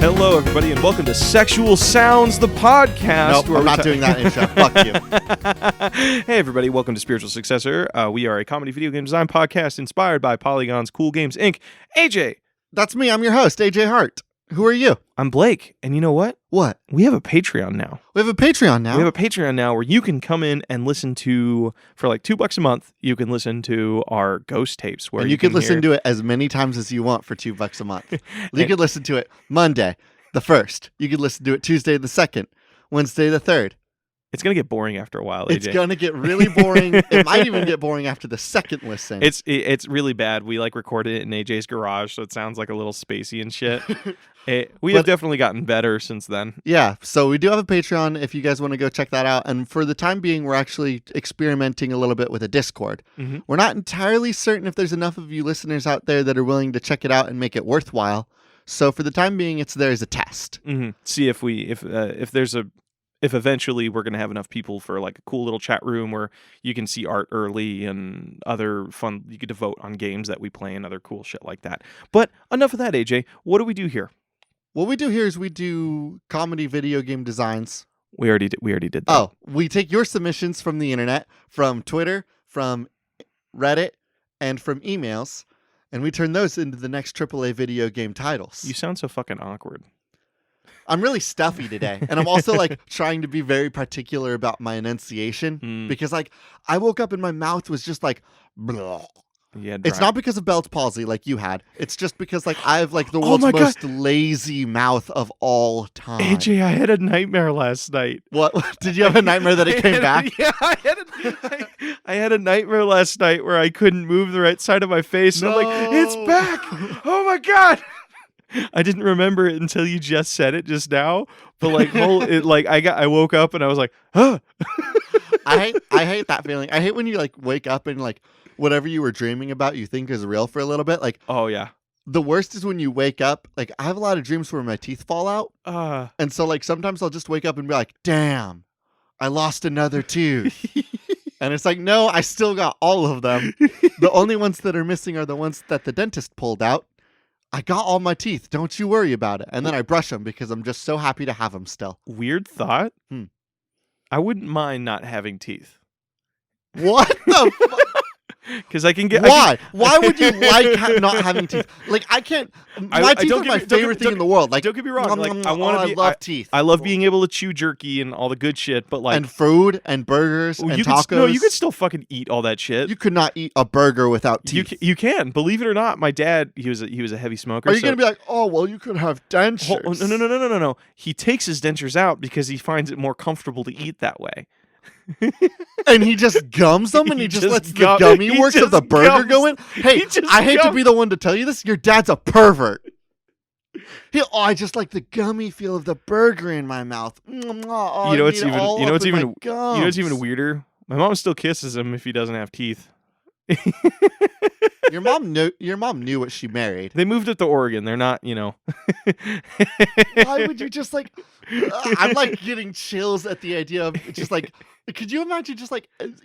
Hello, everybody, and welcome to Sexual Sounds, the podcast. Nope, I'm not doing that intro. Fuck you. Hey, everybody, welcome to Spiritual Successor. We are a comedy video game design podcast inspired by Polygon's Cool Games, Inc. AJ. That's me. I'm your host, AJ Hart. Who are you? I'm Blake, and you know what? What? We have a Patreon now. We have a Patreon now? We have a Patreon now where you can come in and listen to, for like $2 a month, you can listen to our ghost tapes. Where and you can listen to it as many times as you want for $2 a month. You could listen to it Monday, the 1st. You could listen to it Tuesday, the 2nd. Wednesday, the 3rd. It's going to get boring after a while, AJ. It's going to get really boring. It might even get boring after the 2nd listen. It's really bad. We recorded it in AJ's garage, so it sounds like a little spacey and shit. We have definitely gotten better since then. Yeah, so we do have a Patreon if you guys want to go check that out. And for the time being, we're actually experimenting a little bit with a Discord. Mm-hmm. We're not entirely certain if there's enough of you listeners out there that are willing to check it out and make it worthwhile. So for the time being, it's there as a test. Mm-hmm. See if eventually we're going to have enough people for like a cool little chat room where you can see art early and other fun, you could vote on games that we play and other cool shit like that. But enough of that, AJ. What do we do here? What we do here is we do comedy video game designs. We already did that. Oh, we take your submissions from the internet, from Twitter, from Reddit, and from emails, and we turn those into the next AAA video game titles. You sound so fucking awkward. I'm really stuffy today, and I'm also trying to be very particular about my enunciation because I woke up and my mouth was just like, blah. Yeah, it's not because of Bell's palsy like you had. It's just because I have the world's most lazy mouth of all time. AJ, I had a nightmare last night. What? Did you have a nightmare that it came back? Yeah, I had a nightmare last night where I couldn't move the right side of my face. And I'm like, it's back. Oh my God. I didn't remember it until you just said it just now. But I woke up and I was like, huh. I hate that feeling. I hate when you wake up and whatever you were dreaming about you think is real for a little bit. Oh yeah. The worst is when you wake up. I have a lot of dreams where my teeth fall out. And so sometimes I'll just wake up and be like, damn, I lost another tooth. And it's like, no, I still got all of them. The only ones that are missing are the ones that the dentist pulled out. I got all my teeth. Don't you worry about it. And then I brush them because I'm just so happy to have them still. Weird thought. I wouldn't mind not having teeth. What the fuck? Because I can get... Why? Why would you like not having teeth? I can't... My teeth are my favorite thing in the world. Don't get me wrong. I love teeth. I love being able to chew jerky and all the good shit, but and food and burgers and tacos. No, you could still fucking eat all that shit. You could not eat a burger without teeth. You can. Believe it or not, my dad, he was a heavy smoker. Are you going to be like, oh, well, you could have dentures? No. He takes his dentures out because he finds it more comfortable to eat that way. And he just gums them and he just lets the gummy works of the burger go in? Hey, I hate to be the one to tell you this. Your dad's a pervert. I just like the gummy feel of the burger in my mouth. You know what's even weirder? My mom still kisses him if he doesn't have teeth. Your mom knew what she married. They moved it to Oregon. They're not, Why would you just I'm getting chills at the idea of just could you imagine just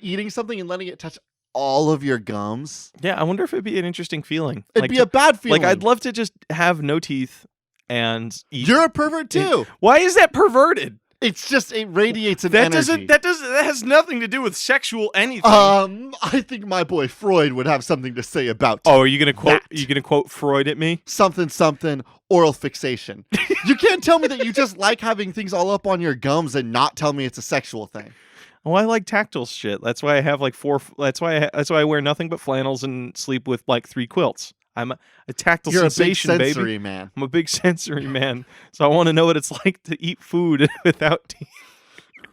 eating something and letting it touch all of your gums? Yeah, I wonder if it'd be an interesting feeling. It'd be a bad feeling. I'd love to just have no teeth and eat. You're a pervert too. Why is that perverted? It's just it radiates an energy. That has nothing to do with sexual anything. I think my boy Freud would have something to say about. Oh, are you gonna quote? Are you gonna quote Freud at me? Something oral fixation. You can't tell me that you just like having things all up on your gums and not tell me it's a sexual thing. Oh, I like tactile shit. That's why I have four. That's why I wear nothing but flannels and sleep with 3 quilts. I'm a tactile sensation, baby. You're a big sensory man. I'm a big sensory man. So I want to know what it's like to eat food without teeth.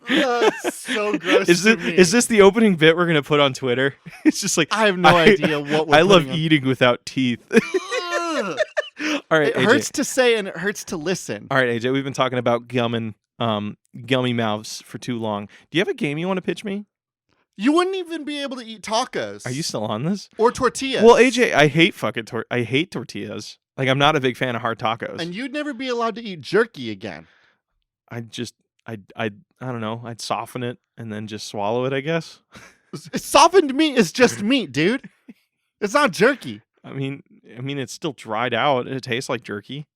That's so gross. Is this the opening bit we're gonna put on Twitter? It's just I have no idea what we're I love eating without teeth. All right, it hurts to say and it hurts to listen. All right, AJ, we've been talking about gummy mouths for too long. Do you have a game you want to pitch me? You wouldn't even be able to eat tacos. Are you still on this? Or tortillas. Well, AJ, I hate I hate tortillas. I'm not a big fan of hard tacos. And you'd never be allowed to eat jerky again. I don't know. I'd soften it and then just swallow it, I guess. Softened meat is just meat, dude. It's not jerky. I mean, it's still dried out. It tastes like jerky.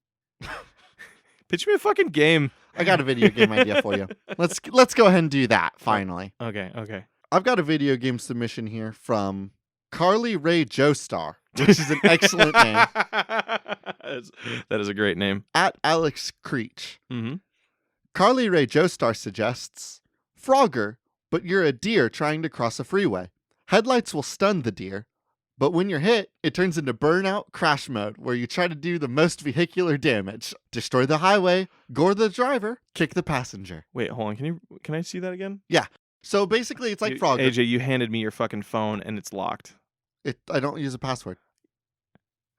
Pitch me a fucking game. I got a video game idea for you. Let's go ahead and do that finally. Okay. I've got a video game submission here from Carly Rae Joestar, which is an excellent name. That is a great name. At Alex Creech. Mm-hmm. Carly Rae Joestar suggests, Frogger, but you're a deer trying to cross a freeway. Headlights will stun the deer, but when you're hit, it turns into burnout crash mode, where you try to do the most vehicular damage. Destroy the highway, gore the driver, kick the passenger. Wait, hold on. Can I see that again? Yeah. So basically, it's like Frogger. AJ, you handed me your fucking phone and it's locked. I don't use a password.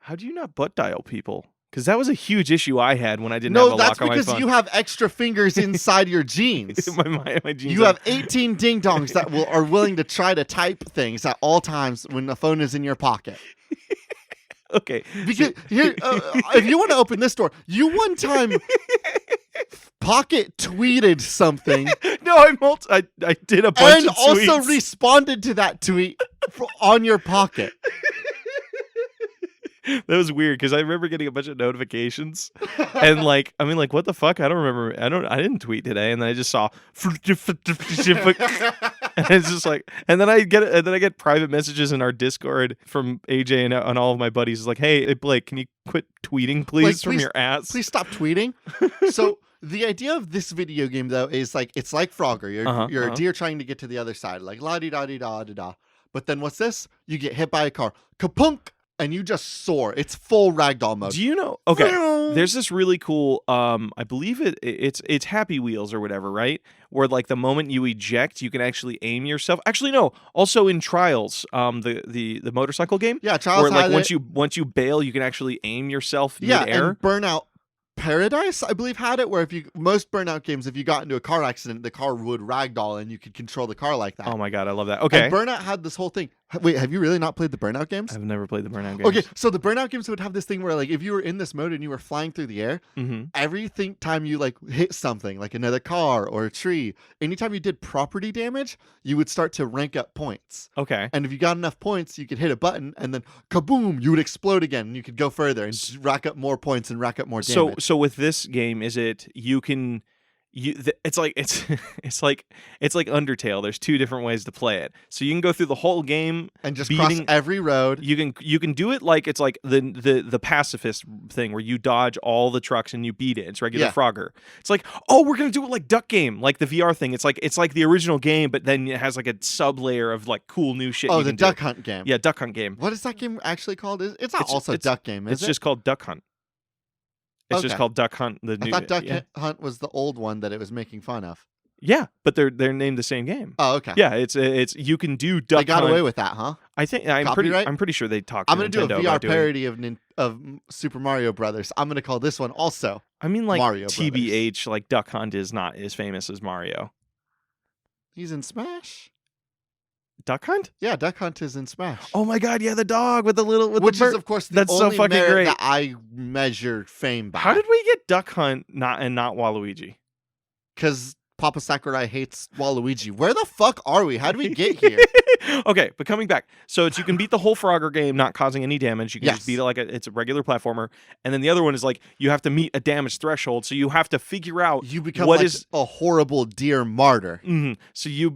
How do you not butt dial people? Because that was a huge issue I had when I didn't have a lock on my phone. No, that's because you have extra fingers inside your jeans. my jeans. You have 18 ding-dongs that are willing to try to type things at all times when the phone is in your pocket. Okay. Because here, if you want to open this door, you one time pocket tweeted something. No, I did a bunch of tweets. And also responded to that tweet on your pocket. That was weird because I remember getting a bunch of notifications and what the fuck? I don't remember. I didn't tweet today, and then I just saw and it's just like, and then I get private messages in our Discord from AJ and all of my buddies. It's like, hey Blake, can you quit tweeting please from your ass? Please stop tweeting. So the idea of this video game though is like it's like Frogger. You're a deer trying to get to the other side, like la di da di da da da. But then what's this? You get hit by a car, kapunk. And you just soar. It's full ragdoll mode. Do you know? Okay, there's this really cool. I believe it's Happy Wheels or whatever, right? Where like the moment you eject, you can actually aim yourself. Actually, no. Also in Trials, the motorcycle game. Yeah, Trials. Where like once you bail, you can actually aim yourself mid-air. And Burnout Paradise, I believe, had it where most Burnout games, if you got into a car accident, the car would ragdoll and you could control the car like that. Oh my god, I love that. Okay. And Burnout had this whole thing. Wait, have you really not played the Burnout games? I've never played the Burnout games. Okay, so the Burnout games would have this thing where like if you were in this mode and you were flying through the air, every time you like hit something, like another car or a tree, anytime you did property damage, you would start to rank up points. Okay. And if you got enough points, you could hit a button and then kaboom, you would explode again and you could go further and rack up more points and rack up more damage. So with this game, is it it's like Undertale. There's two different ways to play it. So you can go through the whole game and just cross every road. You can do it like it's like the pacifist thing where you dodge all the trucks and you beat it. It's regular Frogger. It's like, oh, we're gonna do it like Duck Game, like the VR thing. It's like the original game, but then it has like a sub layer of like cool new shit. Oh, the Duck Hunt game. Yeah, Duck Hunt game. What is that game actually called? It's not also Duck Game, is it? It's just called Duck Hunt. It's just called Duck Hunt. I thought Duck Hunt was the old one that it was making fun of. Yeah, but they're named the same game. Oh, okay. Yeah, it's you can do Duck Hunt. They got away with that, huh? I think I'm pretty sure they talked. I'm gonna do a VR parody of Super Mario Brothers. I'm gonna call this one also. I mean, like Mario TBH, Brothers. like Duck Hunt is not as famous as Mario. He's in Smash. Duck Hunt? Yeah, Duck Hunt is in Smash. Oh my god, yeah, the dog with the little which is of course the only so fucking merit great that I measure fame by. How did we get Duck Hunt not Waluigi? Because Papa Sakurai hates Waluigi. Where the fuck are we? How did we get here? Okay, but coming back. So you can beat the whole Frogger game not causing any damage. You can just beat it like it's a regular platformer. And then the other one is like you have to meet a damage threshold. So you have to figure out you become a horrible deer martyr. So you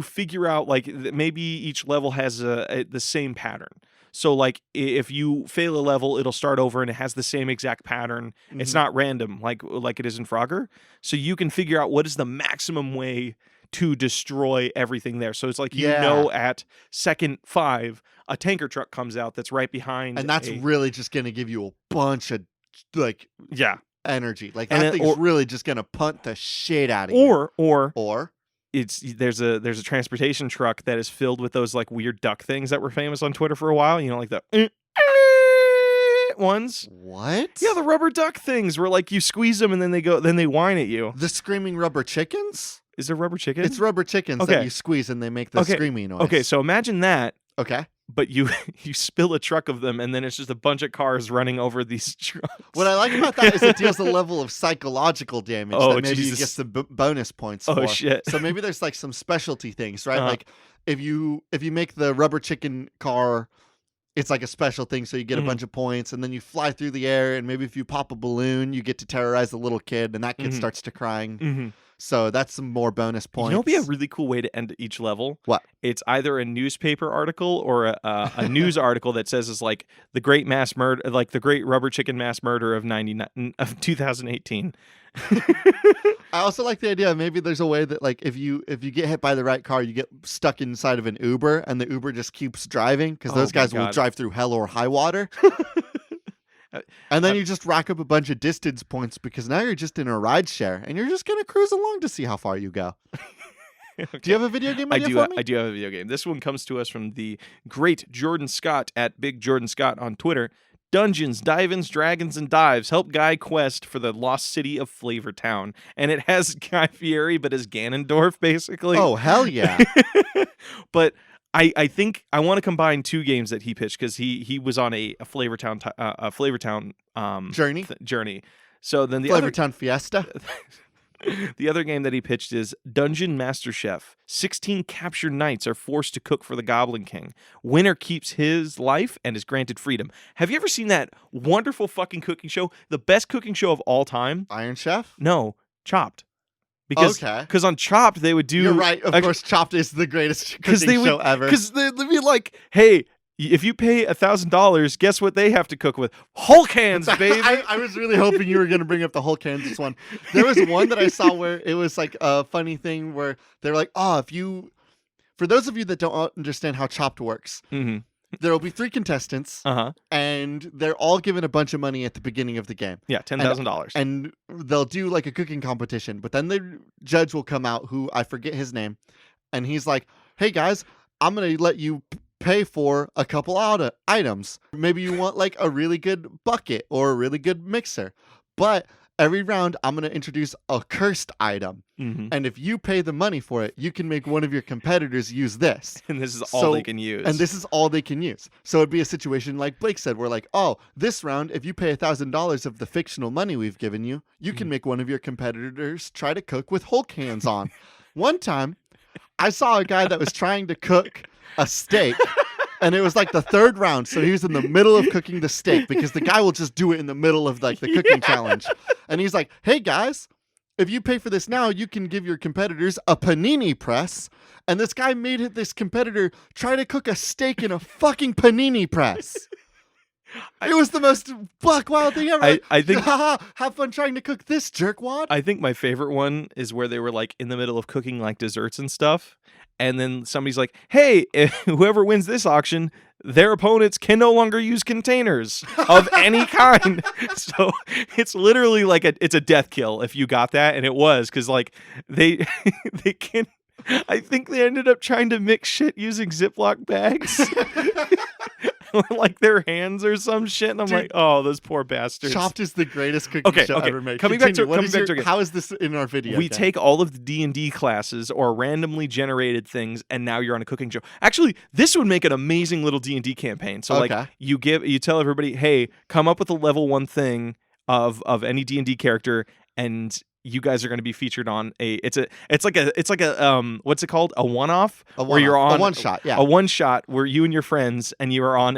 figure out like maybe each level has the same pattern. So like if you fail a level, it'll start over and it has the same exact pattern. It's not random like it is in Frogger. So you can figure out what is the maximum way to destroy everything there. So it's like at second 5, a tanker truck comes out that's right behind. And that's really just going to give you a bunch of energy. Like that thing's really just going to punt the shit out of you. Or there's a transportation truck that is filled with those like weird duck things that were famous on Twitter for a while. You know, like the ones. What? Yeah, the rubber duck things where like you squeeze them and then they whine at you. The screaming rubber chickens? Is there rubber chicken? It's rubber chickens that you squeeze and they make the screaming noise. Okay, so imagine that. Okay. But you spill a truck of them and then it's just a bunch of cars running over these trucks. What I like about that is it deals a level of psychological damage that maybe you get some bonus points for. Oh shit. So maybe there's like some specialty things, right? Like if you make the rubber chicken car it's like a special thing, so you get a bunch of points, and then you fly through the air, and maybe if you pop a balloon, you get to terrorize a little kid, and that kid starts to crying. So that's some more bonus points. You know, it'd be a really cool way to end each level. What? It's either a newspaper article or a news article that says it's like the great mass murder, like the great rubber chicken mass murder of 2018. I also like the idea of maybe there's a way that like if you get hit by the right car, you get stuck inside of an Uber, and the Uber just keeps driving because those guys will drive through hell or high water. And then you just rack up a bunch of distance points because now you're just in a ride share and you're just going to cruise along to see how far you go. Okay. Do you have a video game idea for me? I do have a video game. This one comes to us from the great Jordan Scott at Big Jordan Scott on Twitter. Dungeons, Dive-Ins, Dragons, and Dives help Guy quest for the lost city of Flavortown. And it has Guy Fieri, but as Ganondorf, basically. Oh, hell yeah. But I think I want to combine two games that he pitched because he was on a Flavortown journey. So then the Flavortown Fiesta. The other game that he pitched is Dungeon Master Chef. 16 captured knights are forced to cook for the Goblin King. Winner keeps his life and is granted freedom. Have you ever seen that wonderful fucking cooking show? The best cooking show of all time? Iron Chef? No, Chopped. Because on Chopped they would do. You're right. Of course, Chopped is the greatest cooking show ever. Because they'd be like, "Hey, if you pay $1,000, guess what they have to cook with? Hulk hands, baby." I was really hoping you were going to bring up the Hulk hands one. There was one that I saw where it was like a funny thing where they're like, "Oh, for those of you that don't understand how Chopped works." There will be 3 contestants, and they're all given a bunch of money at the beginning of the game. Yeah, $10,000. And they'll do like a cooking competition, but then the judge will come out, who I forget his name, and he's like, "Hey guys, I'm going to let you pay for a couple items. Maybe you want like a really good bucket or a really good mixer, but every round I'm going to introduce a cursed item. And if you pay the money for it, you can make one of your competitors use this. And this is all they can use. And this is all they can use. So it'd be a situation like Blake said, where like, oh, this round, if you pay $1,000 of the fictional money we've given you, you can make one of your competitors try to cook with Hulk hands on. One time, I saw a guy that was trying to cook a steak. And it was like the 3rd round, so he was in the middle of cooking the steak because the guy will just do it in the middle of like the cooking challenge. And he's like, "Hey guys, if you pay for this now, you can give your competitors a panini press." And this guy made this competitor try to cook a steak in a fucking panini press. It was the most buck wild thing ever. I think have fun trying to cook this, jerkwad. I think my favorite one is where they were like in the middle of cooking like desserts and stuff. And then somebody's like, "Hey, whoever wins this auction, their opponents can no longer use containers of any kind." So it's literally like it's a death kill if you got that, and it was because like they can. I think they ended up trying to mix shit using Ziploc bags. Like their hands or some shit, and I'm like, "Oh, those poor bastards." Chopped is the greatest cooking show ever made. Coming back to how is this in our video? We take all of the D&D classes or randomly generated things, and now you're on a cooking show. Actually, this would make an amazing little D&D campaign. So like you tell everybody, "Hey, come up with a level 1 thing of any D&D character, and you guys are going to be featured on it's like a what's it called, a one-off, where you're on a one-shot, a one-shot where you and your friends, and you are on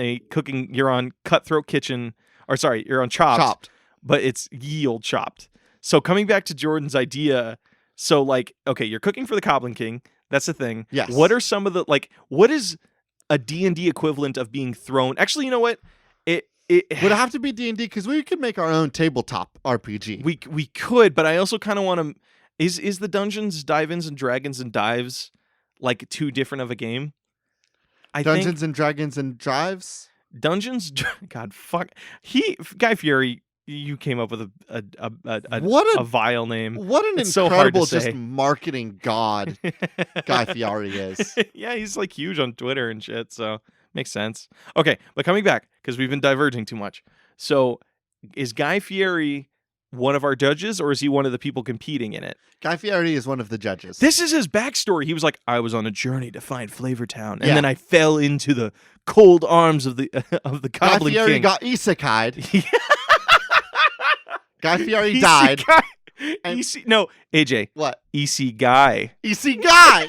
you're on Cutthroat Kitchen, or sorry, you're on Chopped, but it's ye old Chopped." So coming back to Jordan's idea, so like, okay, you're cooking for the Goblin King, that's the thing. Yes. What are some of the like? What is a D&D equivalent of being thrown? Actually, you know what? It would have to be D&D because we could make our own tabletop RPG. We could, but I also kind of want to. Is the Dungeons, Dive-Ins, and Dragons and Dives like too different of a game? Dungeons and Dragons and Drives. God, fuck. Guy Fieri. You came up with a vile name. What an incredible just marketing god Guy Fieri is. Yeah, he's like huge on Twitter and shit. So. Makes sense. Okay, but coming back, because we've been diverging too much. So, is Guy Fieri one of our judges, or is he one of the people competing in it? Guy Fieri is one of the judges. This is his backstory. He was like, "I was on a journey to find Flavortown, and then I fell into the cold arms of the Goblin King." Guy Fieri got isekai'd. Guy Fieri died. No, AJ. What? EC Guy. EC Guy.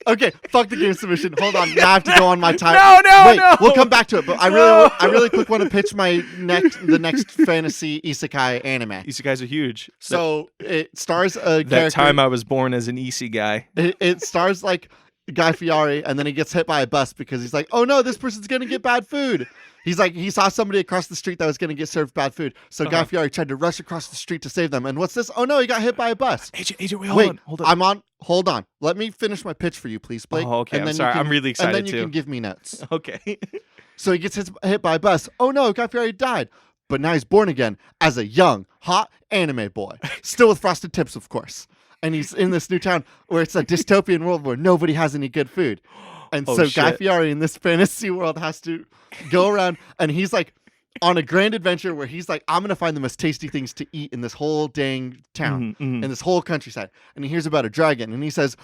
Okay, fuck the game submission. Hold on, now I have to go on my time. No, Wait, no. we'll come back to it. But I really quick want to pitch the next fantasy isekai anime. Isekais are huge. So it stars a That character. time I was born as an Ise guy. It stars like Guy Fieri, and then he gets hit by a bus because he's like, oh no, this person's gonna get bad food. He's like, he saw somebody across the street that was gonna get served bad food. So Guy Fieri tried to rush across the street to save them. And what's this? Oh no, he got hit by a bus. AJ, wait, hold on. I'm on. Hold on. Let me finish my pitch for you, please, Blake. Oh, okay. And then I'm sorry. I'm really excited and then too. you can give me notes. Okay. So he gets hit by a bus. Oh no, Guy Fieri died. But now he's born again as a young, hot anime boy. Still with frosted tips, of course. And he's in this new town where it's a dystopian world where nobody has any good food. And so Guy Fieri in this fantasy world has to go around, and he's like on a grand adventure where he's like, I'm going to find the most tasty things to eat in this whole dang town, in this whole countryside. And he hears about a dragon, and he says,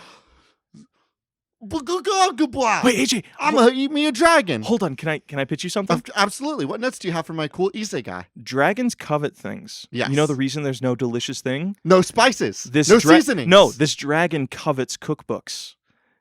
wait, AJ, I'm going to eat me a dragon. Hold on. Can I pitch you something? Absolutely. What nuts do you have for my cool isekai? Dragons covet things. Yes. You know the reason there's no delicious thing? No spices. No seasonings. No, this dragon covets cookbooks.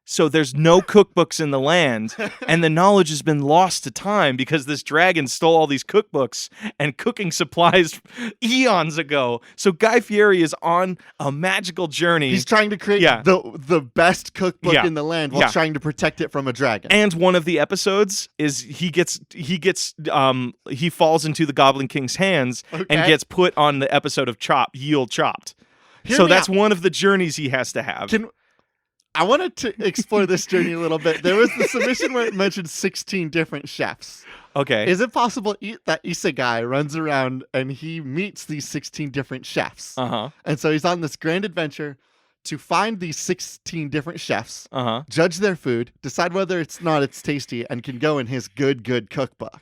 So there's no cookbooks in the land, and the knowledge has been lost to time because this dragon stole all these cookbooks and cooking supplies eons ago. So Guy Fieri is on a magical journey. He's trying to create the best cookbook in the land while trying to protect it from a dragon. And one of the episodes is he falls into the Goblin King's hands and gets put on the episode of Yield Chopped. So that's one of the journeys he has to have. I wanted to explore this journey a little bit. There was the submission where it mentioned 16 different chefs. Okay. Is it possible that Isegai runs around and he meets these 16 different chefs? Uh-huh. And so he's on this grand adventure to find these 16 different chefs, judge their food, decide whether it's tasty, and can go in his good cookbook.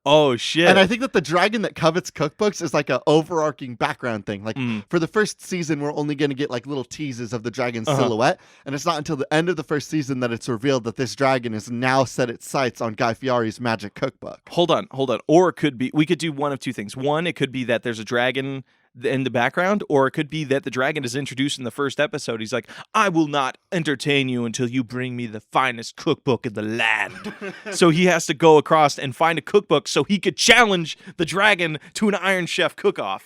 Oh, shit. And I think that the dragon that covets cookbooks is like an overarching background thing. Like for the first season, we're only going to get like little teases of the dragon's silhouette. And it's not until the end of the first season that it's revealed that this dragon has now set its sights on Guy Fieri's magic cookbook. Hold on. Or it could be, we could do one of two things. One, it could be that there's a dragon in the background, or it could be that the dragon is introduced in the first episode. He's like, I will not entertain you until you bring me the finest cookbook in the land. So he has to go across and find a cookbook so he could challenge the dragon to an Iron Chef cook-off.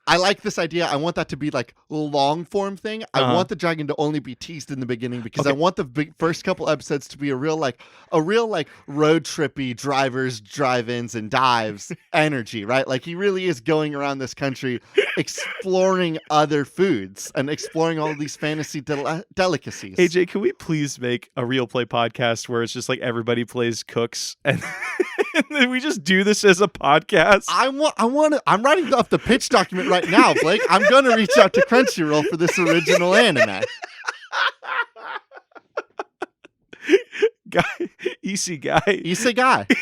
I like this idea. I want that to be like a long form thing. I want the dragon to only be teased in the beginning because I want the first couple episodes to be a real road trippy drivers, drive-ins, and dives energy, right? Like he really is going around this country exploring other foods and exploring all these fantasy delicacies. AJ, can we please make a real play podcast where it's just like everybody plays cooks and then we just do this as a podcast? I'm writing off the pitch document right now, Blake. I'm going to reach out to Crunchyroll for this original anime. Isegai.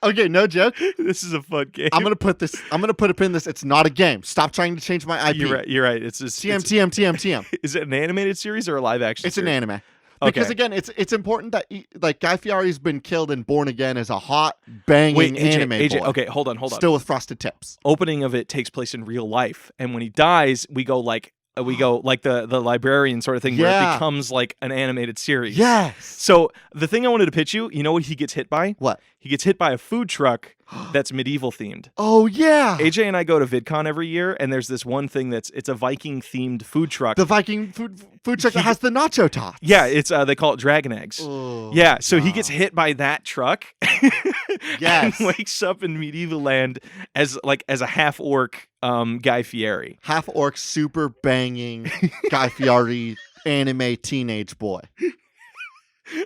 Okay, no joke. This is a fun game. I'm gonna put a pin in this. It's not a game. Stop trying to change my IP. You're right. It's just TM. Is it an animated series or a live action? It's series? an anime. Because again, it's important that like Guy Fieri's been killed and born again as a hot banging anime boy. Okay, hold on. Still with frosted tips. Opening of it takes place in real life, and when he dies, we go like the librarian sort of thing where it becomes like an animated series. Yes. So the thing I wanted to pitch you know what he gets hit by? What? He gets hit by a food truck that's medieval themed. Oh yeah. AJ and I go to VidCon every year, and there's this one thing it's a Viking themed food truck. The Viking food truck that has the nacho tots. Yeah, it's they call it dragon eggs. Oh, yeah, so he gets hit by that truck. Yes. And wakes up in medieval land as a half orc Guy Fieri. Half orc super banging Guy Fieri anime teenage boy.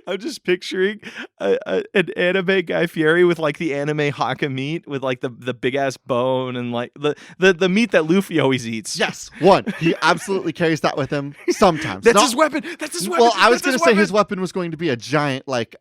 I'm just picturing an anime Guy Fieri with like the anime haka meat with like the big ass bone and like the meat that Luffy always eats. Yes, he absolutely carries that with him sometimes. That's his weapon. Well, I was going to say his weapon was going to be a giant like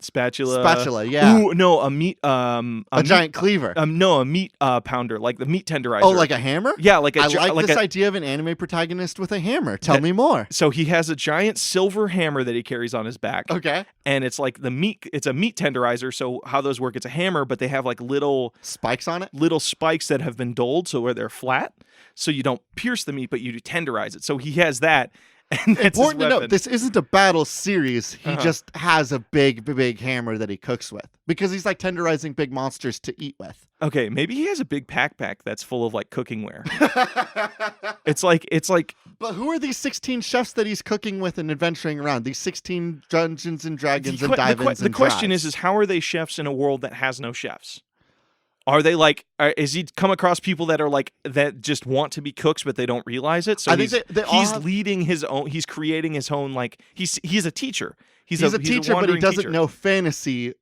spatula. Yeah. Ooh, no, a meat a giant cleaver. No, a meat pounder, like the meat tenderizer. Oh, like a hammer? Yeah, like I like this idea of an anime protagonist with a hammer. Tell me more. So he has a giant silver hammer that he carries on his back. Okay. And it's like it's a meat tenderizer. So how those work? It's a hammer, but they have like little spikes on it. Little spikes that have been dulled, so where they're flat, so you don't pierce the meat, but you tenderize it. So he has that. And that's Important his to weapon. note, this isn't a battle series. He just has a big hammer that he cooks with because he's like tenderizing big monsters to eat with. Okay, maybe he has a big backpack that's full of like cooking-ware. It's like. But who are these 16 chefs that he's cooking with and adventuring around? These 16 Dungeons and Dragons and dive-ins The and question drives. is how are they chefs in a world that has no chefs? Are they like? Is he come across people that are like that just want to be cooks but they don't realize it? So I think he's leading his own. He's creating his own like he's a teacher. He's a teacher, but he doesn't teacher. know fantasy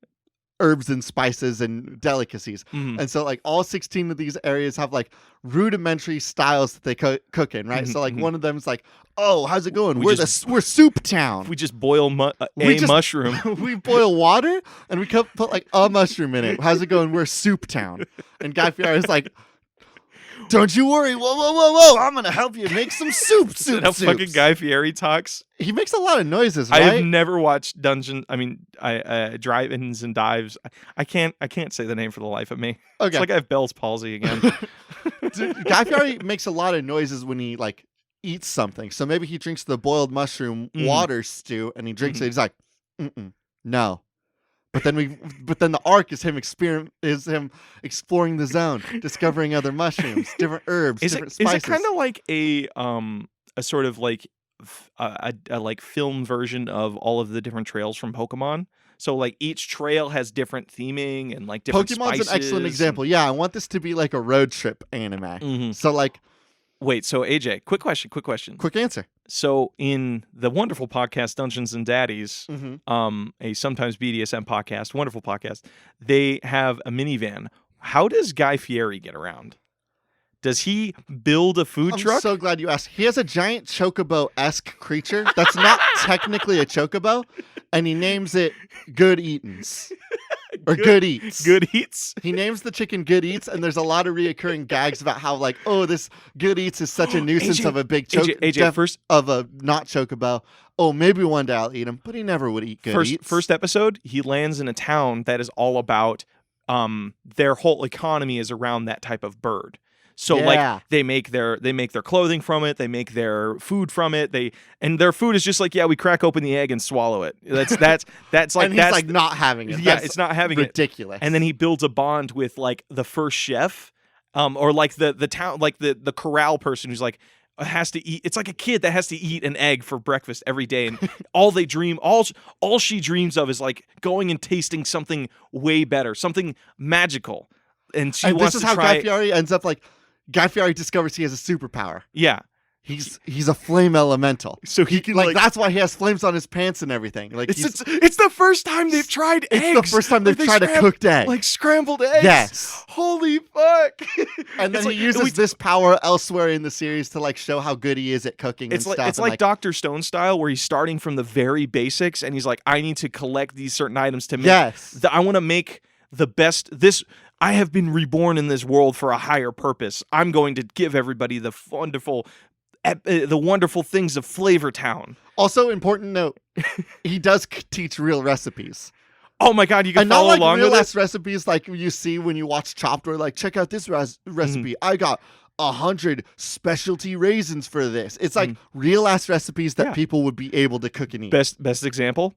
herbs and spices and delicacies. And so like all 16 of these areas have like rudimentary styles that they cook in, right? So like one of them is like, oh, how's it going? We're soup town. We just boil mushroom. We boil water and we put like a mushroom in it. How's it going? We're soup town. And Guy Fieri's like, don't you worry. Whoa. I'm going to help you make some soup. How fucking Guy Fieri talks. He makes a lot of noises, right? I have never watched drive-ins and dives. I can't say the name for the life of me. Okay. It's like I have Bell's palsy again. Dude, Guy Fieri makes a lot of noises when he like eats something. So maybe he drinks the boiled mushroom water stew and he drinks it. He's like, no. But then the arc is him exploring the zone, discovering other mushrooms, different herbs, different spices. Is it kind of like a sort of like a like film version of all of the different trails from Pokemon? So like each trail has different theming and like different Pokemon's spices. an excellent example. Yeah, I want this to be like a road trip anime. So like, wait, so AJ, quick question. Quick answer. So in the wonderful podcast Dungeons and Daddies, a sometimes BDSM podcast, wonderful podcast, they have a minivan. How does Guy Fieri get around? Does he build a food truck? I'm so glad you asked. He has a giant chocobo-esque creature that's not technically a chocobo, and he names it Good Eatins. Or Good Eats. Good Eats? He names the chicken Good Eats, and there's a lot of reoccurring gags about how, like, oh, this Good Eats is such a nuisance AJ, of a big first of a not chocobo. Oh, maybe one day I'll eat him, but he never would eat Good Eats. First episode, he lands in a town that is all about their whole economy is around that type of bird. So like they make their clothing from it, they make their food from it, and their food is just like, yeah, we crack open the egg and swallow it. That's like and he's like not having it. Yeah, it's not having ridiculous. And then he builds a bond with like the first chef, or like the town, like the corral person who's like has to eat. It's like a kid that has to eat an egg for breakfast every day, and all she dreams of is like going and tasting something way better, something magical, and she wants to try. This is how Guy Fieri ends up like. Guy Fieri discovers he has a superpower. Yeah. He's a flame elemental. So he can like that's why he has flames on his pants and everything. Like it's the first time they've tried eggs. It's the first time they've tried a cooked egg. Like scrambled eggs. Yes. Holy fuck. And then he uses this power elsewhere in the series to like show how good he is at cooking and stuff. It's like Dr. Stone style where he's starting from the very basics and he's like, I need to collect these certain items to make I want to make the best I have been reborn in this world for a higher purpose. I'm going to give everybody the wonderful things of Flavor Town. Also, important note, he does teach real recipes. Oh my God, you can follow along with real recipes like you see when you watch Chopped, or like, check out this recipe. I got 100 specialty raisins for this. It's like real ass recipes that people would be able to cook and eat. Best example.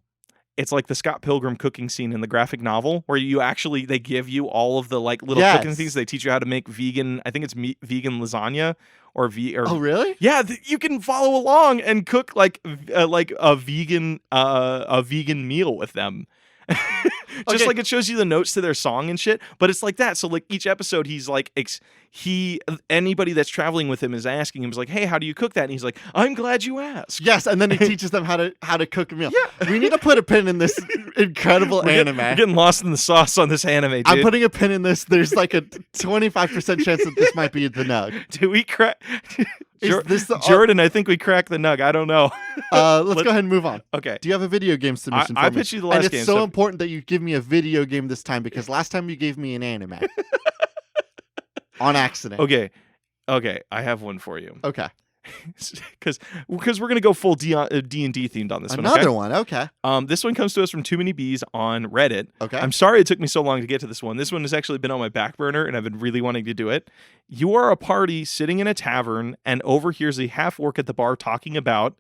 It's like the Scott Pilgrim cooking scene in the graphic novel where they give you all of the like little cooking things. They teach you how to make vegan, I think it's vegan lasagna or oh really? Yeah, you can follow along and cook like a vegan meal with them. Just like it shows you the notes to their song and shit, but it's like that. So like each episode, he's like anybody that's traveling with him is asking him, is like, hey, how do you cook that? And he's like, I'm glad you asked. Yes, and then he teaches them how to cook a meal. Yeah, we need to put a pin in this incredible anime. We're getting lost in the sauce on this anime, dude. I'm putting a pin in this. There's like a 25% chance that this might be the nug. Do we crack? Jordan, I think we cracked the nug. I don't know. Let's go ahead and move on. Okay. Do you have a video game submission for me? I pitched you the last game. And it's so important that you give me a video game this time because last time you gave me an anime. On accident. Okay. I have one for you. Okay. Because we're gonna go full D&D themed on this one. Another one. Okay. This one comes to us from Too Many Bees on Reddit. Okay. I'm sorry it took me so long to get to this one. This one has actually been on my back burner, and I've been really wanting to do it. You are a party sitting in a tavern and overhears a half-orc at the bar talking about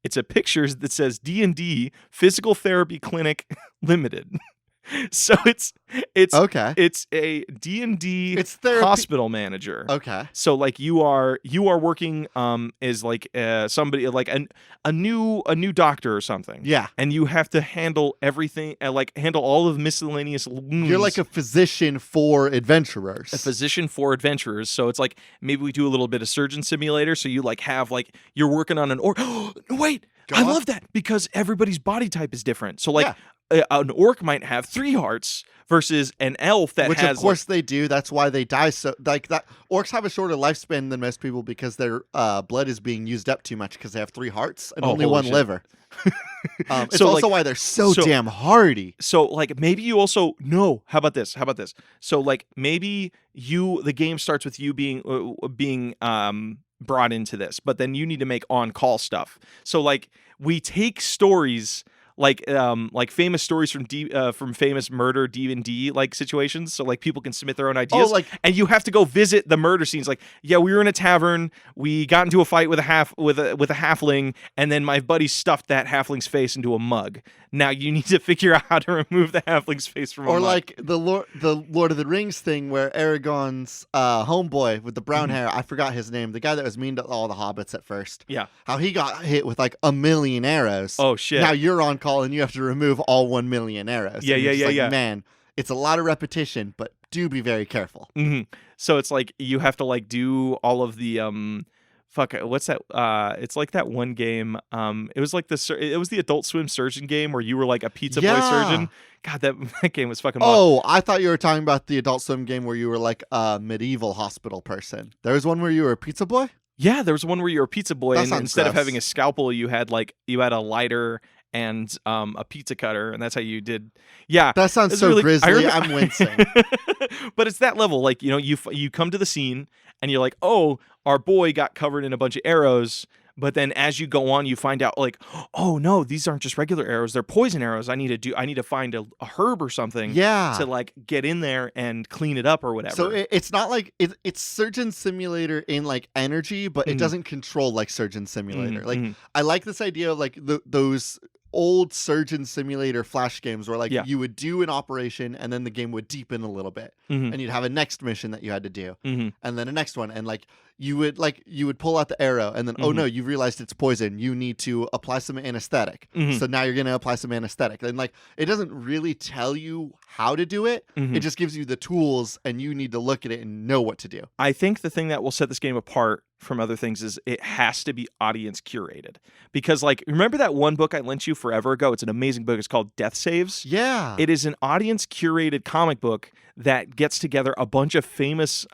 It's a picture that says D&D Physical Therapy Clinic Limited. So it's Okay. it's a D&D It's therapy. hospital manager. Okay. So like you are working as like somebody like a new doctor or something. Yeah. And you have to handle everything, like handle all of miscellaneous wounds. You're like a physician for adventurers. A physician for adventurers. So it's like maybe we do a little bit of surgeon simulator. So you like have like you're working on an orc. Wait, I love that because everybody's body type is different. So like an orc might have 3 hearts versus an elf that Which has. Of course they do. That's why they die so like that. Orcs have a shorter lifespan than most people because their blood is being used up too much because they have 3 hearts and only 1 liver. It's So, also like, wum, why they're so damn hardy. So like maybe you also no. How about this? So like maybe the game starts with you being brought into this, but then you need to make on-call stuff. So like we take stories like famous stories from famous murder D&D like situations, so like people can submit their own ideas. And you have to go visit the murder scenes. Like, yeah, we were in a tavern, we got into a fight with a halfling, and then my buddy stuffed that halfling's face into a mug. Now you need to figure out how to remove the halfling's face from a mug. Or like the Lord of the Rings thing where Aragorn's homeboy with the brown hair, I forgot his name, the guy that was mean to all the hobbits at first. Yeah. How he got hit with like 1 million arrows. Oh shit. Now you're on call and you have to remove all 1 million arrows. Yeah. Man, it's a lot of repetition, but do be very careful. Mm-hmm. So it's like you have to like do all of the what's that? It's like that one game. It was like it was the Adult Swim surgeon game where you were like a pizza boy surgeon. God, that game was fucking. Oh, I thought you were talking about the Adult Swim game where you were like a medieval hospital person. There was one where you were a pizza boy. Yeah, there was one where you were a pizza boy, That and sounds instead of gross. having a scalpel, you had a lighter and a pizza cutter, and that's how you did. Yeah, That sounds so really, grisly. I'm wincing. But it's that level. Like, you know, you come to the scene and you're like, oh, our boy got covered in a bunch of arrows. But then as you go on, you find out like, oh no, these aren't just regular arrows; they're poison arrows. I need to find a herb or something. Yeah. To like get in there and clean it up or whatever. So it's not like it's Surgeon Simulator in like energy, but it doesn't control like Surgeon Simulator. Like I like this idea of like those old Surgeon Simulator flash games where like you would do an operation and then the game would deepen a little bit and you'd have a next mission that you had to do and then a next one, and like you would pull out the arrow and then oh no, you've realized it's poison, you need to apply some anesthetic. So now you're gonna apply some anesthetic, and like it doesn't really tell you how to do it. It just gives you the tools and you need to look at it and know what to do. I think the thing that will set this game apart from other things is it has to be audience curated, because like remember that one book I lent you forever ago? It's an amazing book. It's called Death Saves. Yeah. It is an audience curated comic book that gets together a bunch of homebrewed,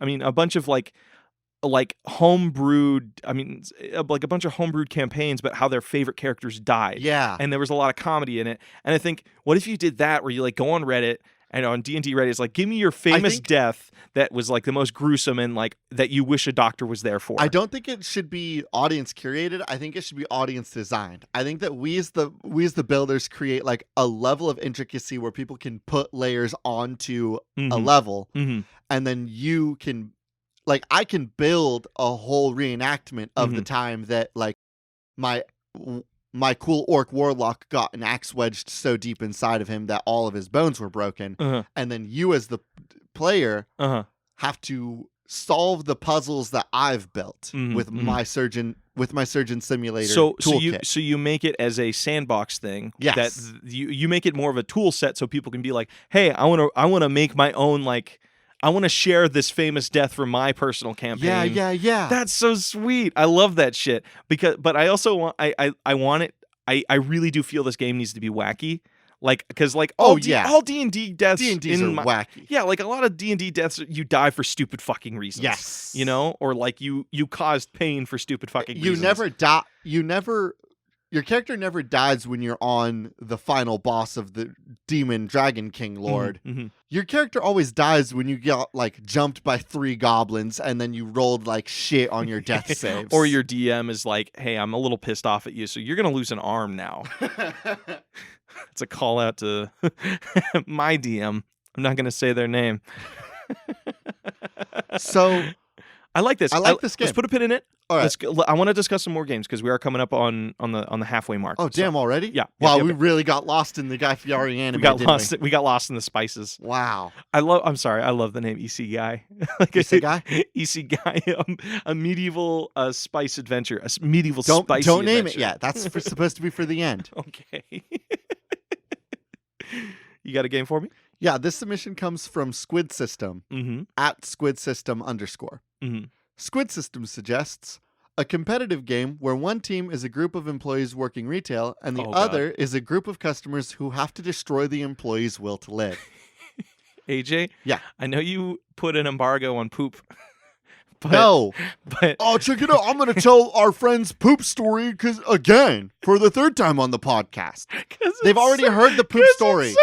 like a bunch of homebrewed campaigns, but how their favorite characters died. Yeah. And there was a lot of comedy in it. And I think, what if you did that where you like go on Reddit and on D&D Reddit, it's like, give me your famous death that was like the most gruesome and like that you wish a doctor was there for. I don't think it should be audience curated. I think it should be audience designed. I think that we as the builders create like a level of intricacy where people can put layers onto a level, and then you can, like, I can build a whole reenactment of the time that like my cool orc warlock got an axe wedged so deep inside of him that all of his bones were broken. And then you as the player have to solve the puzzles that I've built with my surgeon simulator toolkit. So you make it as a sandbox thing. Yes. That you make it more of a tool set so people can be like, hey, I want to make my own, like, I want to share this famous death from my personal campaign. Yeah. That's so sweet. I love that shit. But I also want I want it. I really do feel this game needs to be wacky. Like, because like all D&D deaths D&Ds are wacky. Yeah, like a lot of D&D deaths, you die for stupid fucking reasons. Yes. You know, or like you caused pain for stupid fucking reasons. You never die. Your character never dies when you're on the final boss of the Demon Dragon King Lord. Your character always dies when you got like jumped by 3 goblins and then you rolled like shit on your death saves. Or your DM is like, hey, I'm a little pissed off at you, so you're going to lose an arm now. It's a call out to my DM. I'm not going to say their name. So I like this. I like this game. Let's put a pin in it. All right. I want to discuss some more games because we are coming up on the halfway mark. Oh, damn! Already? Yeah. Wow, we really got lost in the Guy Fieri anime. We got lost in the spices. Wow. I'm sorry. I love the name EC Guy. EC Guy? EC Guy. A medieval spice adventure. A medieval spicy Don't name adventure. it yet. That's supposed to be for the end. Okay. You got a game for me? Yeah. This submission comes from Squid System at Squid System _. Squid System suggests a competitive game where one team is a group of employees working retail and the other is a group of customers who have to destroy the employee's will to live. AJ? Yeah. I know you put an embargo on poop. But oh, check it out. I'm going to tell our friend's poop story again for the third time on the podcast. They've already heard the poop story. It's so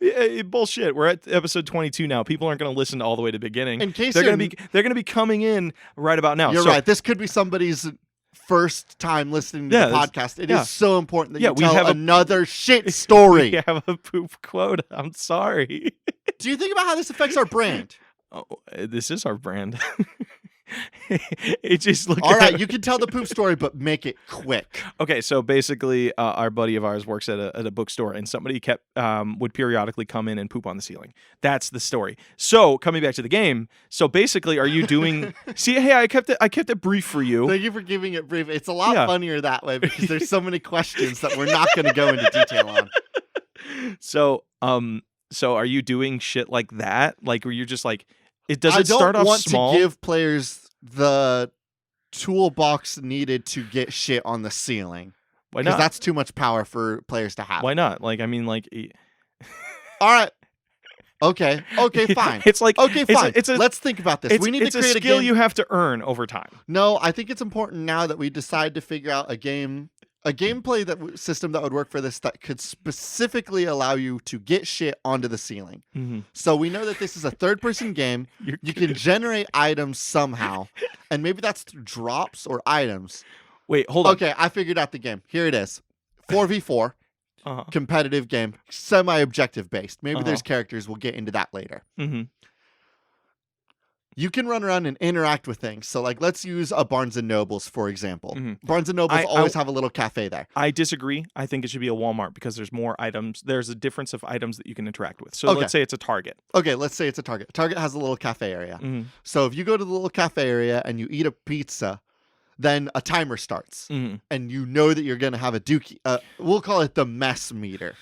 funny. Yeah, bullshit. We're at episode 22 now. People aren't going to listen all the way to the beginning. In case they're going to be coming in right about now. You're right. This could be somebody's first time listening to the podcast. It is so important that you tell another shit story. We have a poop quote. I'm sorry. Do you think about how this affects our brand? Oh, this is our brand. AJ's looking. All right, you can tell the poop story, but make it quick. Okay, so basically, our buddy of ours works at a bookstore, and somebody would periodically come in and poop on the ceiling. That's the story. So coming back to the game, so basically, are you doing? See, hey, I kept it brief for you. Thank you for giving it brief. It's a lot funnier that way because there's so many questions that we're not going to go into detail on. So are you doing shit like that? Like, where you're just like, does it start off small? I don't want to give players the toolbox needed to get shit on the ceiling. Why not? Because that's too much power for players to have. Why not? Like, I mean, like... All right. Okay, fine. It's like... Okay, fine. Let's think about this. We need to create a skill you have to earn over time. No, I think it's important now that we decide to figure out a gameplay system that would work for this that could specifically allow you to get shit onto the ceiling. So we know that this is a third-person game. You can generate items somehow, and maybe that's through drops or items. Wait, hold on. Okay, I figured out the game. Here it is. 4v4, competitive game, semi-objective based. Maybe there's characters. We'll get into that later. You can run around and interact with things. So, like, let's use a Barnes & Noble's, for example. Barnes & Noble's always have a little cafe there. I disagree. I think it should be a Walmart because there's more items. There's a difference of items that you can interact with. So let's say it's a Target. Okay, let's say it's a Target. Target has a little cafe area. So if you go to the little cafe area and you eat a pizza, then a timer starts. And you know that you're going to have a dookie. We'll call it the mess meter.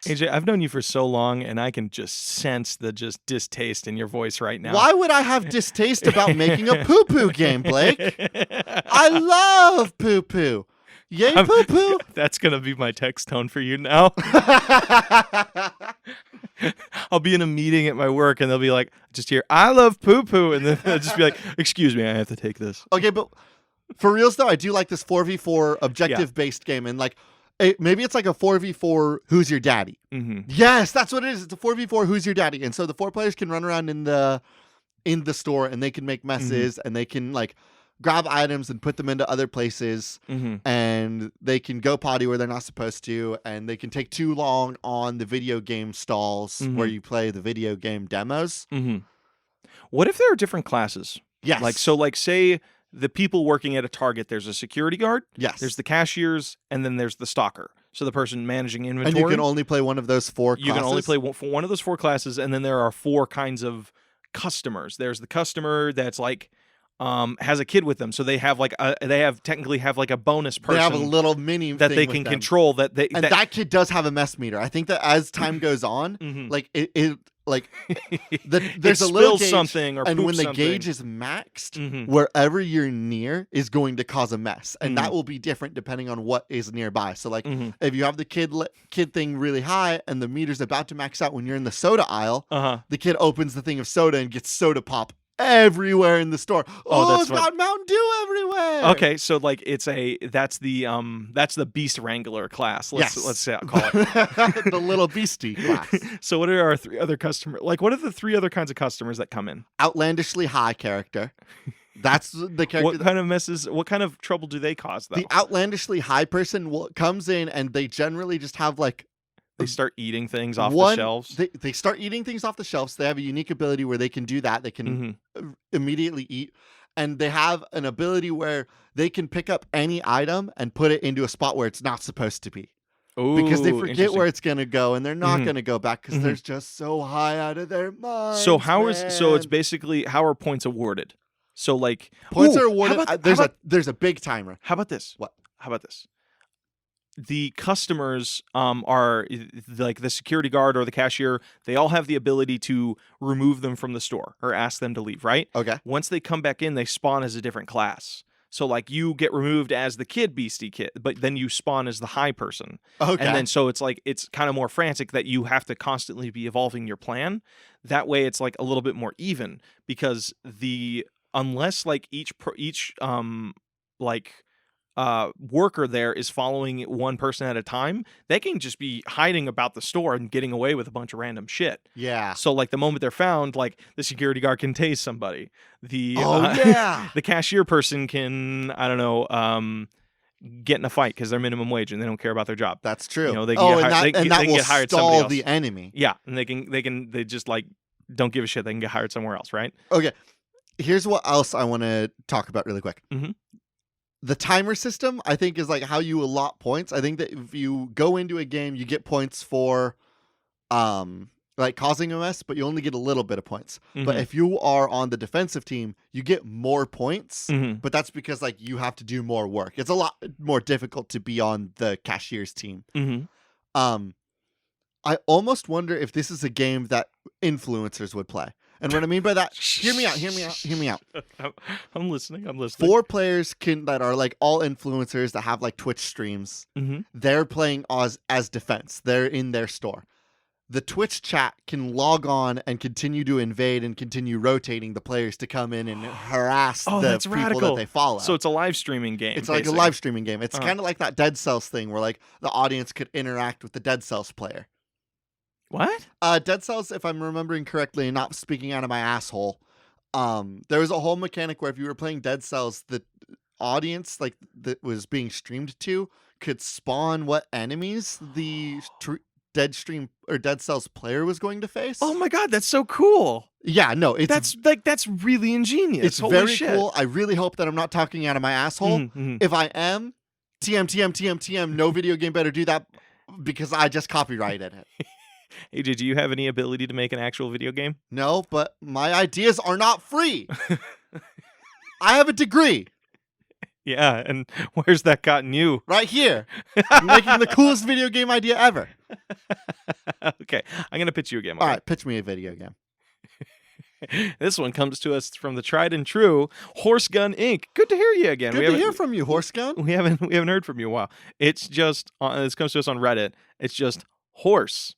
AJ, I've known you for so long, and I can just sense the distaste in your voice right now. Why would I have distaste about making a poo-poo game, Blake? I love poo-poo. Yay, poo-poo. That's going to be my text tone for you now. I'll be in a meeting at my work, and they'll be like, just hear, I love poo-poo, and then I'll just be like, excuse me, I have to take this. Okay, but for reals, though, I do like this 4v4 objective-based game, and like, maybe it's like a 4v4 Who's Your Daddy. Yes, that's what it is. It's a 4v4 Who's Your Daddy. And so the 4 players can run around in the store and they can make messes and they can like grab items and put them into other places and they can go potty where they're not supposed to and they can take too long on the video game stalls where you play the video game demos. What if there are different classes? Yes. Like say the people working at a Target, there's a security guard. Yes. There's the cashiers, and then there's the stalker. So the person managing inventory. And you can only play one of those 4 classes? You can only play one of those 4 classes, and then there are 4 kinds of customers. There's the customer that's like has a kid with them, so they have like technically have like a bonus person. They have a little mini that thing they can with them. Control. That kid does have a mess meter. I think that as time goes on, like it like there's a little gauge, something or and when the something. Gauge is maxed, wherever you're near is going to cause a mess, and that will be different depending on what is nearby. So like if you have the kid thing really high and the meter's about to max out when you're in the soda aisle, the kid opens the thing of soda and gets soda pop everywhere in the store. It's got Mountain Dew everywhere. Okay, so like that's the Beast Wrangler class. Let's say I'll call it the little beastie class. So what are our 3 other customers? Like what are the 3 other kinds of customers that come in? Outlandishly high character. That's the character. What kind of messes? What kind of trouble do they cause though? The outlandishly high person comes in and they generally just have like. They start eating things off the shelves. They start eating things off the shelves. They have a unique ability where they can do that. They can immediately eat. and they have an ability where they can pick up any item and put it into a spot where it's not supposed to be. Ooh, because they forget where it's going to go, and they're not Mhm. going to go back because Mhm. they're just so high out of their minds. So so it's man. basically how are points awarded? So like Points ooh, are awarded. How about, There's a big timer. how about this? What? How about this? The customers are like the security guard or the cashier. They all have the ability to remove them from the store or ask them to leave, right? Okay. Once they come back in, they spawn as a different class. So like you get removed as the kid beastie kid, but then you spawn as the high person. Okay. And then so it's like it's kind of more frantic that you have to constantly be evolving your plan. That way it's like a little bit more even because unless like each like worker there is following one person at a time, they can just be hiding about the store and getting away with a bunch of random shit. Yeah. So like the moment they're found, like the security guard can tase somebody. The yeah. the cashier person can, I don't know, get in a fight because they're minimum wage and they don't care about their job. That's true. You know, they can that can will get hired stall somebody else. the enemy. Yeah, and they just like don't give a shit. They can get hired somewhere else, right? Okay. Here's what else I want to talk about really quick. Mhm. The timer system, I think, is like how you allot points. I think that if you go into a game, you get points for like causing a mess, but you only get a little bit of points. But Mhm. if you are on the defensive team, you get more points. Mhm. But that's because like you have to do more work. It's a lot more difficult to be on the cashier's team. Mhm. I almost wonder if this is a game that influencers would play. And what I mean by that, hear me out. I'm listening. 4 players that are like all influencers that have like Twitch streams. Mhm. They're playing as defense. They're in their store. The Twitch chat can log on and continue to invade and continue rotating the players to come in and harass the that's people radical. that they follow. So it's a live streaming game. It's like a basically. live streaming game. It's Uh-huh. kind of like that Dead Cells thing where like the audience could interact with the Dead Cells player. What? Dead Cells, if I'm remembering correctly and not speaking out of my asshole, there was a whole mechanic where if you were playing Dead Cells, the audience like that was being streamed to could spawn what enemies the Dead Cells player was going to face. Oh my god, that's so cool. Yeah, no, That's really ingenious. it's Holy very shit. cool. I really hope that I'm not talking out of my asshole. Mhm. If I am, TM, no video game better do that because I just copyrighted it. AJ, do you have any ability to make an actual video game? No, but my ideas are not free. I have a degree Yeah, and where's that gotten you? right here. I'm making the coolest video game idea ever. Okay, I'm gonna pitch you a game. All Okay? right, pitch me a video game. This one comes to us from the tried and true Horse Gun Inc. Good to hear you again. Good to hear from you, Horse Gun. We haven't heard from you in a while. It's just this comes to us on Reddit. It's just horse ?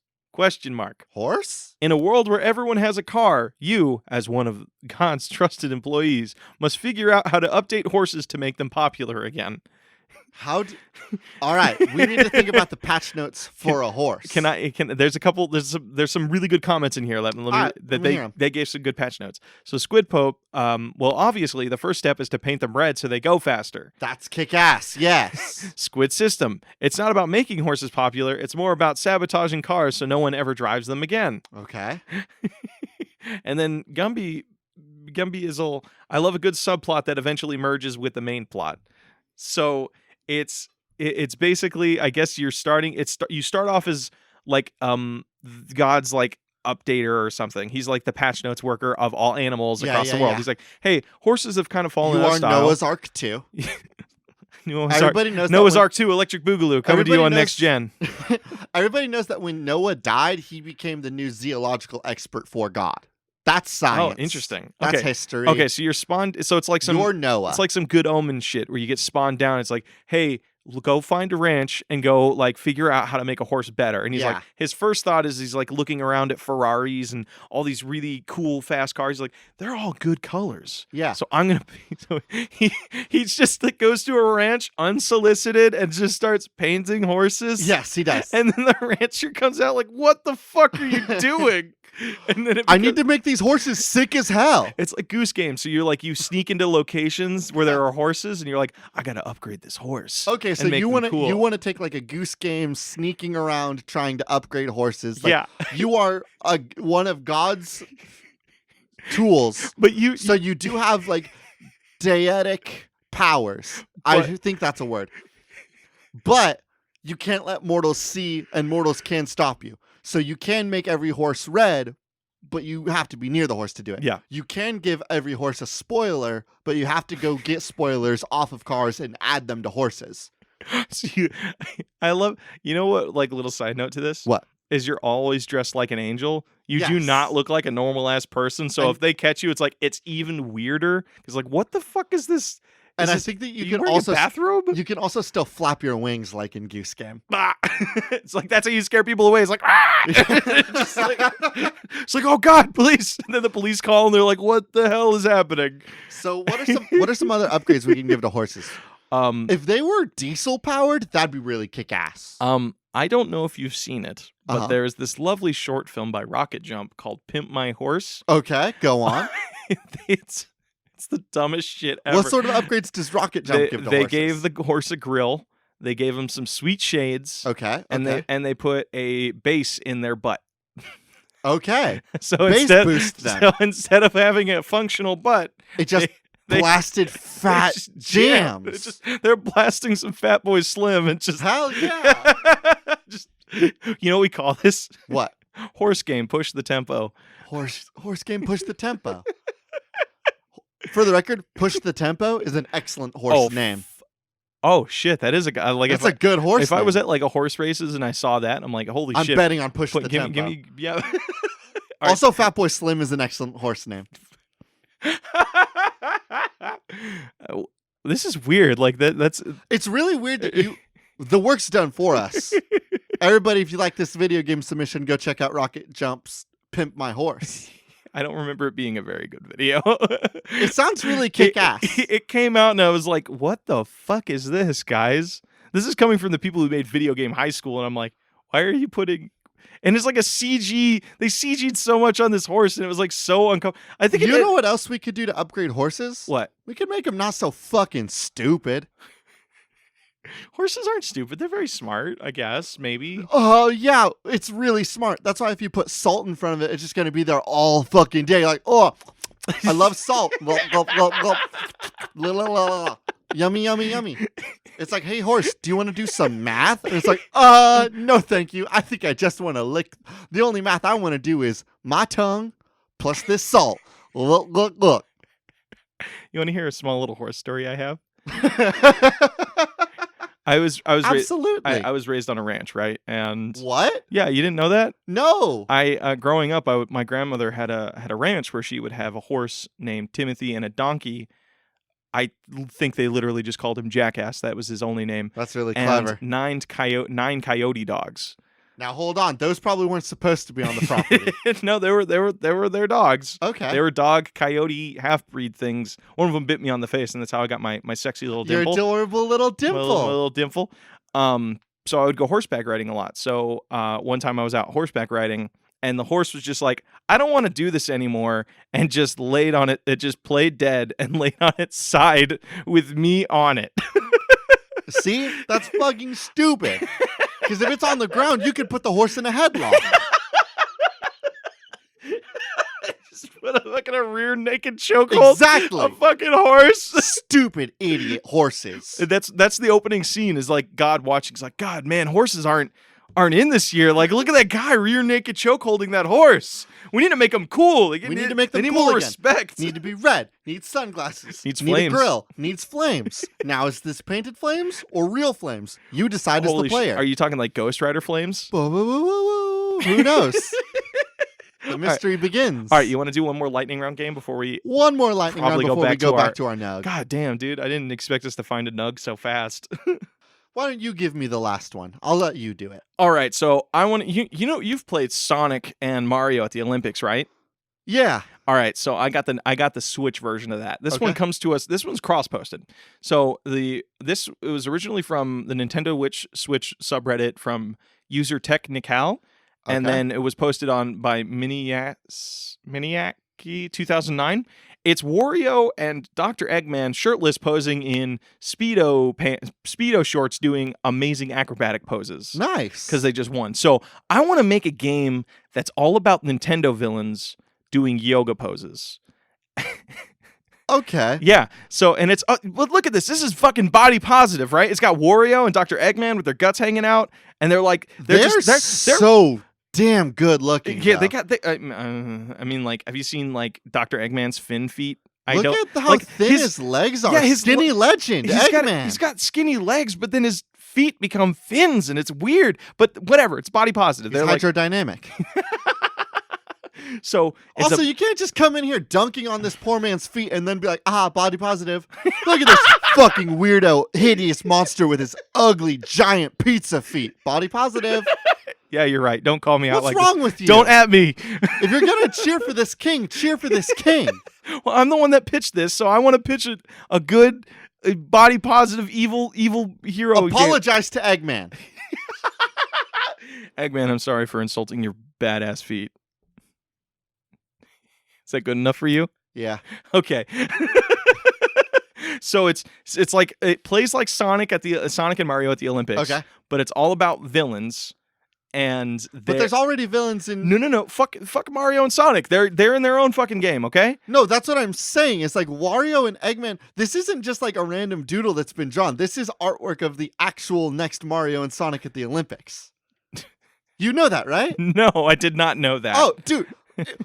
Horse? In a world where everyone has a car, you, as one of God's trusted employees, must figure out how to update horses to make them popular again. All right, we need to think about the patch notes for a horse. There's a couple. There's some really good comments in here. They gave some good patch notes. So Squid Pope, well, obviously the first step is to paint them red so they go faster. That's kick-ass, yes. Squid System. It's not about making horses popular. It's more about sabotaging cars so no one ever drives them again. Okay. And then Gumby Izzle, I love a good subplot that eventually merges with the main plot. So it's basically, I guess you start off as like God's like updater or something. He's like the patch notes worker of all animals across the world. Yeah. He's like, hey, horses have kind of fallen You out are of style. Noah's Ark too. Everybody knows Noah's Ark 2 Electric Boogaloo coming to you on Next Gen. Everybody knows that when Noah died, he became the new zoological expert for God. That's science. Oh, interesting. That's okay. history. Okay, so you're spawned. So it's like You're Noah. It's like some good omen shit where you get spawned down. It's like, hey, go find a ranch and go like figure out how to make a horse better. And he's like, his first thought is he's like looking around at Ferraris and all these really cool fast cars. He's like, they're all good colors. Yeah. So I'm gonna. So he's just like goes to a ranch unsolicited and just starts painting horses. Yes, he does. And then the rancher comes out like, what the fuck are you doing? And then I need to make these horses sick as hell. It's like Goose Game. So you're like, you sneak into locations where there are horses and you're like, I gotta upgrade this horse. Okay, so you want to take like a Goose Game sneaking around trying to upgrade horses. Like, yeah. You are one of God's tools. But you do have like deity powers. I think that's a word. But you can't let mortals see, and mortals can stop you. So you can make every horse red, but you have to be near the horse to do it. Yeah. You can give every horse a spoiler, but you have to go get spoilers off of cars and add them to horses. So I love, you know what, like, little side note to this? What? Is you're always dressed like an angel. You do Yes. not look like a normal ass person. So if they catch you, it's like, it's even weirder. It's like, what the fuck is this? And I this, think that you are can wearing also a bathrobe? you can also still flap your wings like in Goose Game. It's like, that's how you scare people away. It's like, it's like, oh God, police. And then the police call and they're like, what the hell is happening? So what are some other upgrades we can give to horses? If they were diesel powered, that'd be really kick ass. I don't know if you've seen it, but there's this lovely short film by Rocket Jump called Pimp My Horse. Okay, go on. It's the dumbest shit ever. What sort of upgrades does Rocket Jump give to They horses? gave the horse a grill. They gave him some sweet shades. Okay. And they put a bass in their butt. Okay. So Bass boost them. So instead of having a functional butt, It just blasted fat jams. They're blasting some Fat Boy Slim and just Hell yeah. just, you know what we call this? What? Horse game, push the tempo. Horse game, push the tempo. For the record, Push the Tempo is an excellent horse name. Oh shit, that is a guy. Like, it's a good horse. If name. I was at like a horse races and I saw that, I'm like, holy I'm shit! betting on Push the Tempo. Give me, yeah. Also, Fat Boy Slim is an excellent horse name. This is weird. Like that's. It's really weird that the work's done for us. Everybody, if you like this video game submission, go check out Rocket Jump's Pimp My Horse. I don't remember it being a very good video. It sounds really kick-ass. It came out and I was like, what the fuck is this, guys? This is coming from the people who made Video Game High School, and I'm like, why are you putting... And it's like a CG. They CG'd so much on this horse, and it was like so uncomfortable. I think you know what else we could do to upgrade horses? What? We could make them not so fucking stupid. Horses aren't stupid. They're very smart, I guess, maybe. Oh, yeah. It's really smart. That's why if you put salt in front of it, it's just going to be there all fucking day. Like, oh, I love salt. Yummy, yummy, yummy. It's like, hey, horse, do you want to do some math? And it's like, no, thank you. I think I just want to lick. The only math I want to do is my tongue plus this salt. Look. You want to hear a small little horse story I have? I was Absolutely. I was raised on a ranch, right? And what? Yeah, you didn't know that? No. I growing up, my grandmother had a ranch where she would have a horse named Timothy and a donkey. I think they literally just called him Jackass. That was his only name. That's really and clever. 9 coyote dogs. Now hold on, those probably weren't supposed to be on the property. No, they were their dogs. Okay. They were dog coyote half-breed things. One of them bit me on the face, and that's how I got my sexy little dimple. Your adorable little dimple. My little dimple. So I would go horseback riding a lot. So one time I was out horseback riding, and the horse was just like, I don't want to do this anymore, and just laid on it. It just played dead and laid on its side with me on it. See? That's fucking stupid. Because if it's on the ground, you could put the horse in a headlock. Just put a fucking rear naked chokehold. Exactly. A fucking horse. Stupid idiot horses. That's the opening scene. Is like God watching. He's like, God, man, horses aren't in this year. Like, look at that guy rear naked choke holding that horse. We need to make them cool. We need to make them they need cool more again. respect. Need to be red. Needs sunglasses. Needs Need flames. a grill. Needs flames. Now, is this painted flames or real flames? You decide as the player. Are you talking like Ghost Rider flames? Who knows? The mystery begins. All right, you want to do one more lightning round game before we... One more lightning round probably before we go back to our nug. God damn, dude. I didn't expect us to find a nug so fast. Why don't you give me the last one? I'll let you do it. All right, so I want to... You know, you've played Sonic and Mario at the Olympics, right? Yeah. All right, so I got the Switch version of that. This Okay. one comes to us. This one's cross-posted. So it was originally from the Nintendo Switch subreddit from user Technical, and Okay. then it was posted on by Miniaki 2009. It's Wario and Dr. Eggman shirtless posing in Speedo shorts doing amazing acrobatic poses. Nice. Because they just won. So I want to make a game that's all about Nintendo villains doing yoga poses. Okay. Yeah. So, and it's look at this. This is fucking body positive, right? It's got Wario and Dr. Eggman with their guts hanging out, and they're like they're so damn good looking. Yeah, though. I mean, like, have you seen like Dr. Eggman's fin feet? Look at how thin his legs are. Yeah, his skinny legend, Eggman. He's got skinny legs, but then his feet become fins, and it's weird. But whatever, it's body positive. They're hydrodynamic. So also, you can't just come in here dunking on this poor man's feet and then be like, body positive. Look at this fucking weirdo, hideous monster with his ugly, giant pizza feet. Body positive. Yeah, you're right. Don't call me out like this. What's wrong with you? Don't at me. If you're going to cheer for this king, cheer for this king. Well, I'm the one that pitched this, so I want to pitch a good, body positive, evil hero. Apologize to Eggman. Eggman, I'm sorry for insulting your badass feet. Is that good enough for you? Yeah. Okay. So it's like it plays like Sonic and Mario at the Olympics. Okay. But it's all about villains, and but there's already villains in. No. Fuck Mario and Sonic. They're in their own fucking game. Okay. No, that's what I'm saying. It's like Wario and Eggman. This isn't just like a random doodle that's been drawn. This is artwork of the actual next Mario and Sonic at the Olympics. You know that, right? No, I did not know that. Oh, dude.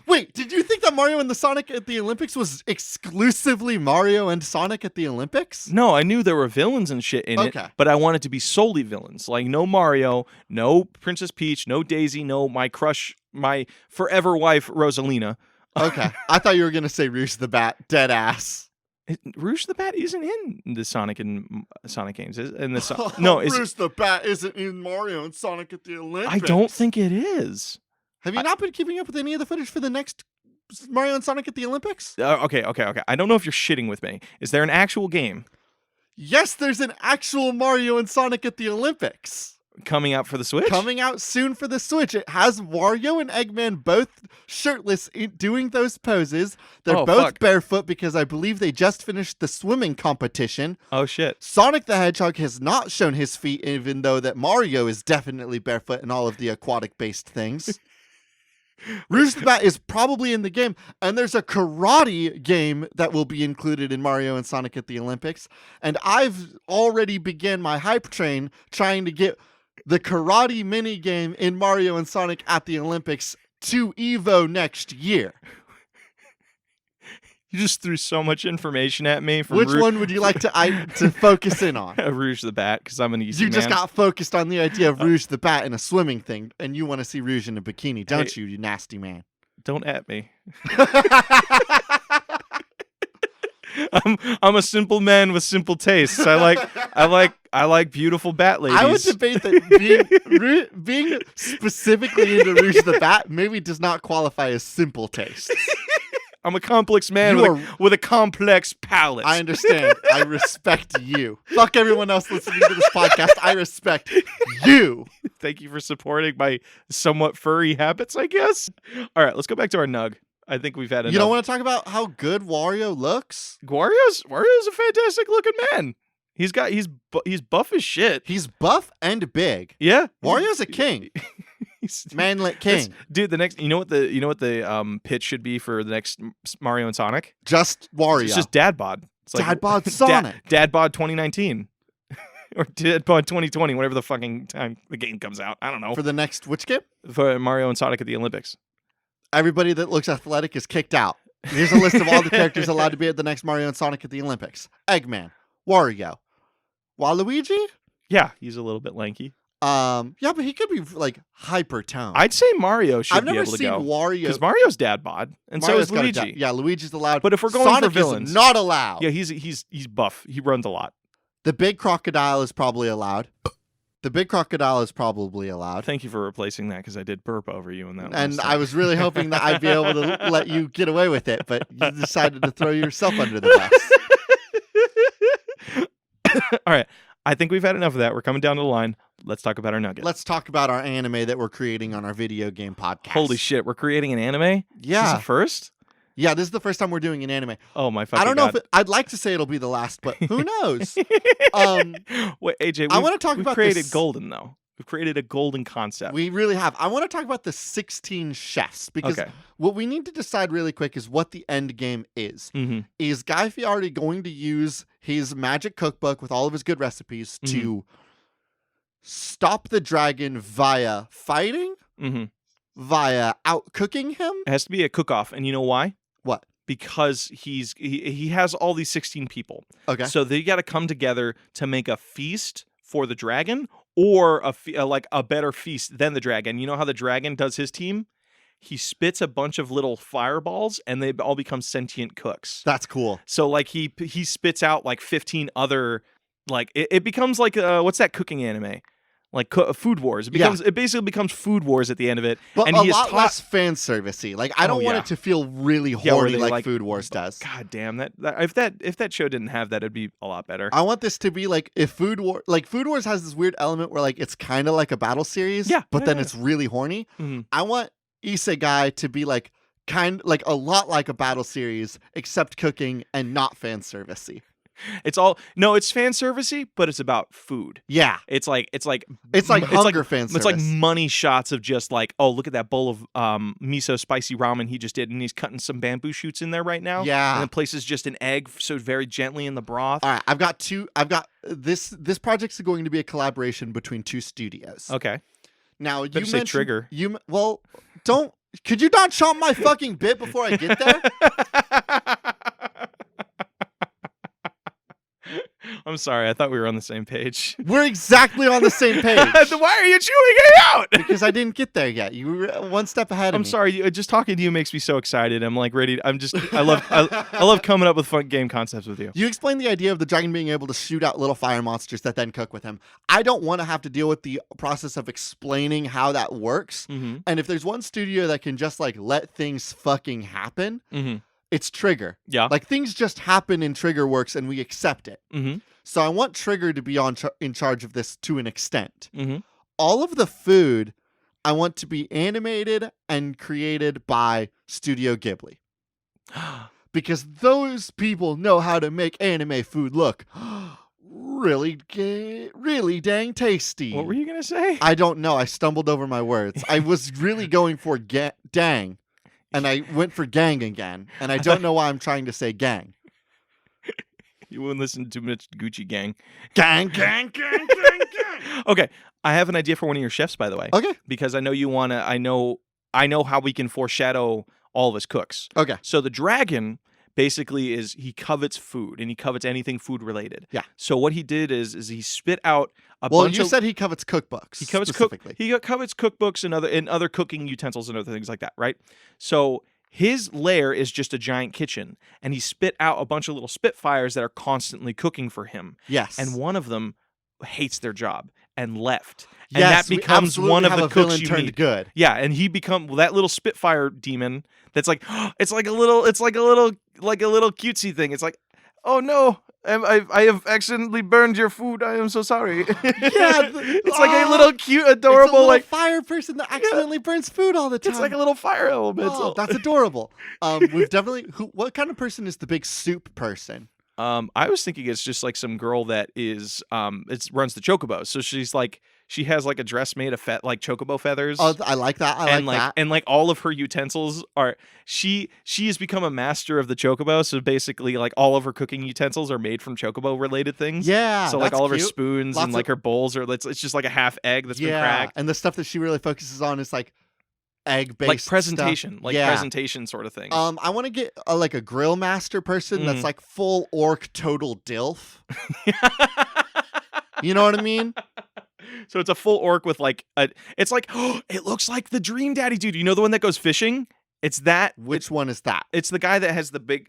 Wait, did you think that Mario and the Sonic at the Olympics was exclusively Mario and Sonic at the Olympics? No, I knew there were villains and shit in it, but I wanted to be solely villains. Like no Mario, no Princess Peach, no Daisy, no my crush, my forever wife, Rosalina. Okay. I thought you were going to say Rouge the Bat, dead ass. Rouge the Bat isn't in the Sonic and Sonic games. Rouge the Bat isn't in Mario and Sonic at the Olympics. I don't think it is. Have you not been keeping up with any of the footage for the next Mario and Sonic at the Olympics? Okay. I don't know if you're shitting with me. Is there an actual game? Yes, there's an actual Mario and Sonic at the Olympics. Coming out for the Switch? Coming out soon for the Switch. It has Wario and Eggman both shirtless doing those poses. They're both barefoot because I believe they just finished the swimming competition. Oh, shit. Sonic the Hedgehog has not shown his feet, even though that Mario is definitely barefoot in all of the aquatic-based things. Rouge the Bat is probably in the game, and there's a karate game that will be included in Mario and Sonic at the Olympics, and I've already began my hype train trying to get the karate mini game in Mario and Sonic at the Olympics to Evo next year. You just threw so much information at me. Which one would you like to focus in on? Rouge the Bat, because I'm an easy man. You just got focused on the idea of Rouge the Bat in a swimming thing, and you want to see Rouge in a bikini, don't you nasty man? Don't at me. I'm a simple man with simple tastes. I like beautiful bat ladies. I would debate that being specifically into Rouge the Bat maybe does not qualify as simple tastes. I'm a complex man with a complex palate. I understand. I respect you. Fuck everyone else listening to this podcast. I respect you. Thank you for supporting my somewhat furry habits, I guess. All right, let's go back to our nug. I think we've had enough. You don't want to talk about how good Wario looks? Wario's a fantastic looking man. He's buff as shit. He's buff and big. Yeah. Wario's a king. Manlet king. Dude, the next you know what the pitch should be for the next Mario and Sonic? Just Wario. It's just dad bod. It's like dad bod Sonic. Dad bod 2019. Or dad bod 2020, whatever the fucking time the game comes out. I don't know. For the next which game? For Mario and Sonic at the Olympics. Everybody that looks athletic is kicked out. Here's a list of all the characters allowed to be at the next Mario and Sonic at the Olympics. Eggman, Wario, Waluigi? Yeah, he's a little bit lanky. Yeah, but he could be like hyper toned. I'd say Mario should be able to go. I've never seen Wario because Mario's dad bod, and Mario's so is Luigi. Yeah, Luigi's allowed. But if we're going Sonic for villains, is not allowed. Yeah, he's buff. He runs a lot. The big crocodile is probably allowed. The big crocodile is probably allowed. Thank you for replacing that because I did burp over you in that. And I was really hoping that I'd be able to let you get away with it, but you decided to throw yourself under the bus. All right. I think we've had enough of that. We're coming down to the line. Let's talk about our nugget. Let's talk about our anime that we're creating on our video game podcast. Holy shit, we're creating an anime? Yeah. Is this the first? Yeah, this is the first time we're doing an anime. Oh my fucking God. I don't know if I'd like to say it'll be the last, but who knows? Wait, AJ, I want to talk about created Golden though. We've created a golden concept. We really have. I want to talk about the 16 chefs because what we need to decide really quick is what the end game is. Mm-hmm. Is Guy Fieri going to use his magic cookbook with all of his good recipes to stop the dragon via fighting? Mm-hmm. Via out cooking him? It has to be a cook-off, and you know why? What? Because he has all these 16 people. Okay. So they got to come together to make a feast for the dragon, or a better feast than the dragon. You know how the dragon does his team? He spits a bunch of little fireballs, and they all become sentient cooks. That's cool. So like he spits out like 15 other it becomes like what's that cooking anime? Like Food Wars. It basically becomes Food Wars at the end of it. But and a lot less fan servicey. Like I don't want it to feel really horny like Food Wars does. God damn that! If that show didn't have that, it'd be a lot better. I want this to be like if Food Wars has this weird element where like it's kind of like a battle series, but then it's really horny. Mm-hmm. I want Isegai to be like a lot like a battle series, except cooking and not fan servicey. It's fan servicey, but it's about food. Yeah, it's like hunger fan service. It's like money shots of just like, oh, look at that bowl of miso spicy ramen he just did, and he's cutting some bamboo shoots in there right now. Yeah, and then places just an egg so very gently in the broth. All right, I've got this project's going to be a collaboration between 2 studios. Okay. Now you mentioned Trigger. Could you not chomp my fucking bit before I get there? I'm sorry. I thought we were on the same page. We're exactly on the same page. Why are you chewing it out? Because I didn't get there yet. You were one step ahead of me. I'm sorry. Just talking to you makes me so excited. I'm like ready. I love coming up with fun game concepts with you. You explained the idea of the dragon being able to shoot out little fire monsters that then cook with him. I don't want to have to deal with the process of explaining how that works. Mm-hmm. And if there's one studio that can just like let things fucking happen, it's Trigger. Yeah. Like things just happen in Trigger works and we accept it. Mm-hmm. So I want Trigger to be in charge of this to an extent. Mm-hmm. All of the food I want to be animated and created by Studio Ghibli. Because those people know how to make anime food look really dang tasty. What were you going to say? I don't know. I stumbled over my words. I was really going for dang. And I went for gang again. And I don't know why I'm trying to say gang. You wouldn't listen to much Gucci Gang. Gang. Okay. I have an idea for one of your chefs, by the way. Okay. Because I know you want to, I know how we can foreshadow all of his cooks. Okay. So the dragon basically he covets food, and he covets anything food related. Yeah. So what he did is he spit out a bunch Well, of... you said he covets cookbooks. He covets specifically. He covets cookbooks and other cooking utensils and other things like that, right? So his lair is just a giant kitchen, and he spit out a bunch of little spitfires that are constantly cooking for him. Yes. And one of them hates their job and left. And yes, that becomes one of the cooks you need. Good. Yeah, and that little spitfire demon that's like it's like a little cutesy thing. It's like, "Oh no, I have accidentally burned your food. I am so sorry." Yeah, it's like a little cute, adorable like fire person that accidentally burns food all the time. It's like a little fire element. Oh, that's adorable. We've definitely. What kind of person is the big soup person? I was thinking it's just like some girl that is runs the chocobo. So she has like a dress made of like chocobo feathers. Oh, I like that. I like that. And like all of her utensils are she has become a master of the chocobo. So basically like all of her cooking utensils are made from chocobo related things. Yeah. So like all of her cute. spoons and like her bowls it's just like a half egg that's been cracked. And the stuff that she really focuses on is like egg-based like presentation, stuff. like presentation sort of thing. I want to get like a grill master person that's like full orc total dilf. You know what I mean? So it's a full orc with like it's like it looks like the Dream Daddy dude. You know the one that goes fishing? It's that. Which one is that? It's the guy that has the big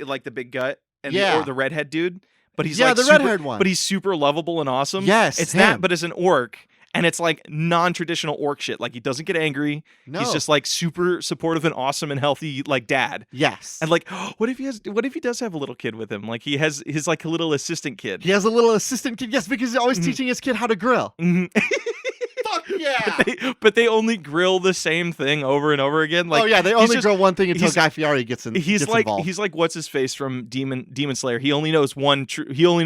gut and or the redhead dude. But he's the red-haired one. But he's super lovable and awesome. Yes, it's him. that, but as an orc. And it's like non-traditional orc shit. Like he doesn't get angry. No. He's just like super supportive and awesome and healthy, like dad. Yes. And like, what if he does have a little kid with him? Like he has his like a little assistant kid. He has a little assistant kid. Yes, because he's always teaching his kid how to grill. Mm-hmm. Yeah. But they only grill the same thing over and over again. Like, oh yeah, they only grill one thing until Guy Fieri gets involved. He's like what's his face from Demon Slayer. He only knows one move. He only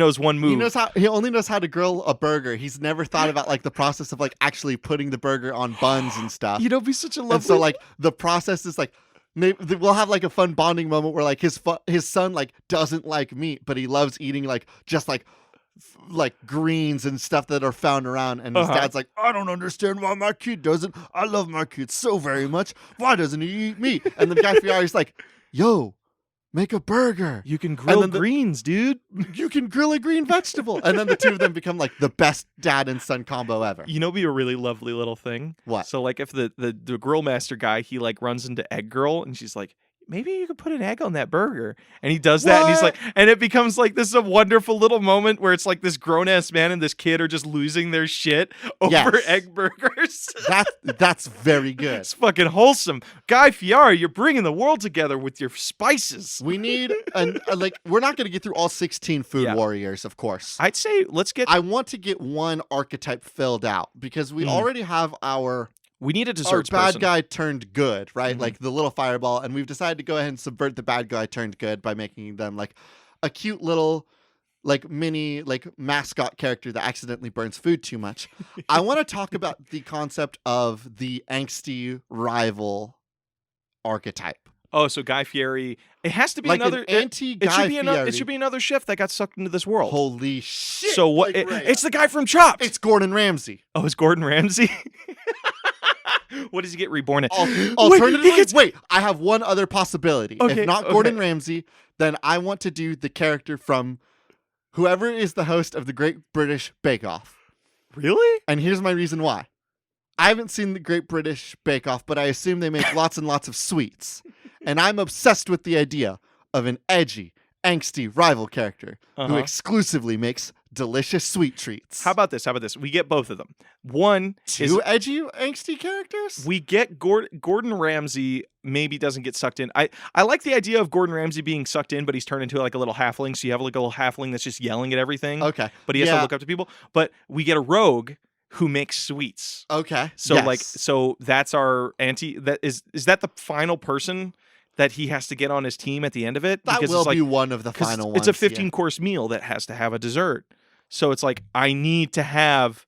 knows how to grill a burger. He's never thought about like the process of like actually putting the burger on buns and stuff. You know, be such a lovely. And so like the process is like maybe we'll have like a fun bonding moment where like his son like doesn't like meat, but he loves eating like just like greens and stuff that are found around, and his dad's like, I don't understand why my kid doesn't. I love my kid so very much. Why doesn't he eat meat? And then Guy Fieri's like, yo, make a burger. You can grill greens, dude. You can grill a green vegetable. And then the two of them become like the best dad and son combo ever. You know, be a really lovely little thing. What? So like if the grill master guy, he like runs into Egg Girl and she's like, maybe you could put an egg on that burger. And he does that. And he's like, and it becomes like this is a wonderful little moment where it's like this grown ass man and this kid are just losing their shit over egg burgers. That's very good. It's fucking wholesome. Guy Fieri, you're bringing the world together with your spices. We need we're not going to get through all 16 food warriors, of course. I'd say I want to get one archetype filled out because we already have we need a desserts bad person. guy turned good, right? Mm-hmm. Like the little fireball. And we've decided to go ahead and subvert the bad guy turned good by making them like a cute little like mini like mascot character that accidentally burns food too much. I want to talk about the concept of the angsty rival archetype. Oh, so Guy Fieri. It has to be like another anti-Guy Fieri. It should be another chef that got sucked into this world. Holy shit! So what? It's the guy from Chopped. It's Gordon Ramsay. Oh, it's Gordon Ramsay. What does he get reborn in? Alternatively, wait, I have one other possibility. Okay, if not Gordon Ramsay, then I want to do the character from whoever is the host of the Great British Bake Off. Really? And here's my reason why. I haven't seen the Great British Bake Off, but I assume they make lots and lots of sweets. And I'm obsessed with the idea of an edgy, angsty rival character who exclusively makes delicious sweet treats. How about this? We get both of them. One Two edgy, angsty characters? We get Gordon Ramsay maybe doesn't get sucked in. I like the idea of Gordon Ramsay being sucked in, but he's turned into like a little halfling. So you have like a little halfling that's just yelling at everything. Okay. But he has to look up to people. But we get a rogue who makes sweets. Okay. So so that's our is that the final person that he has to get on his team at the end of it? That will be one of the final ones. It's a 15-course meal that has to have a dessert. So it's like, I need to have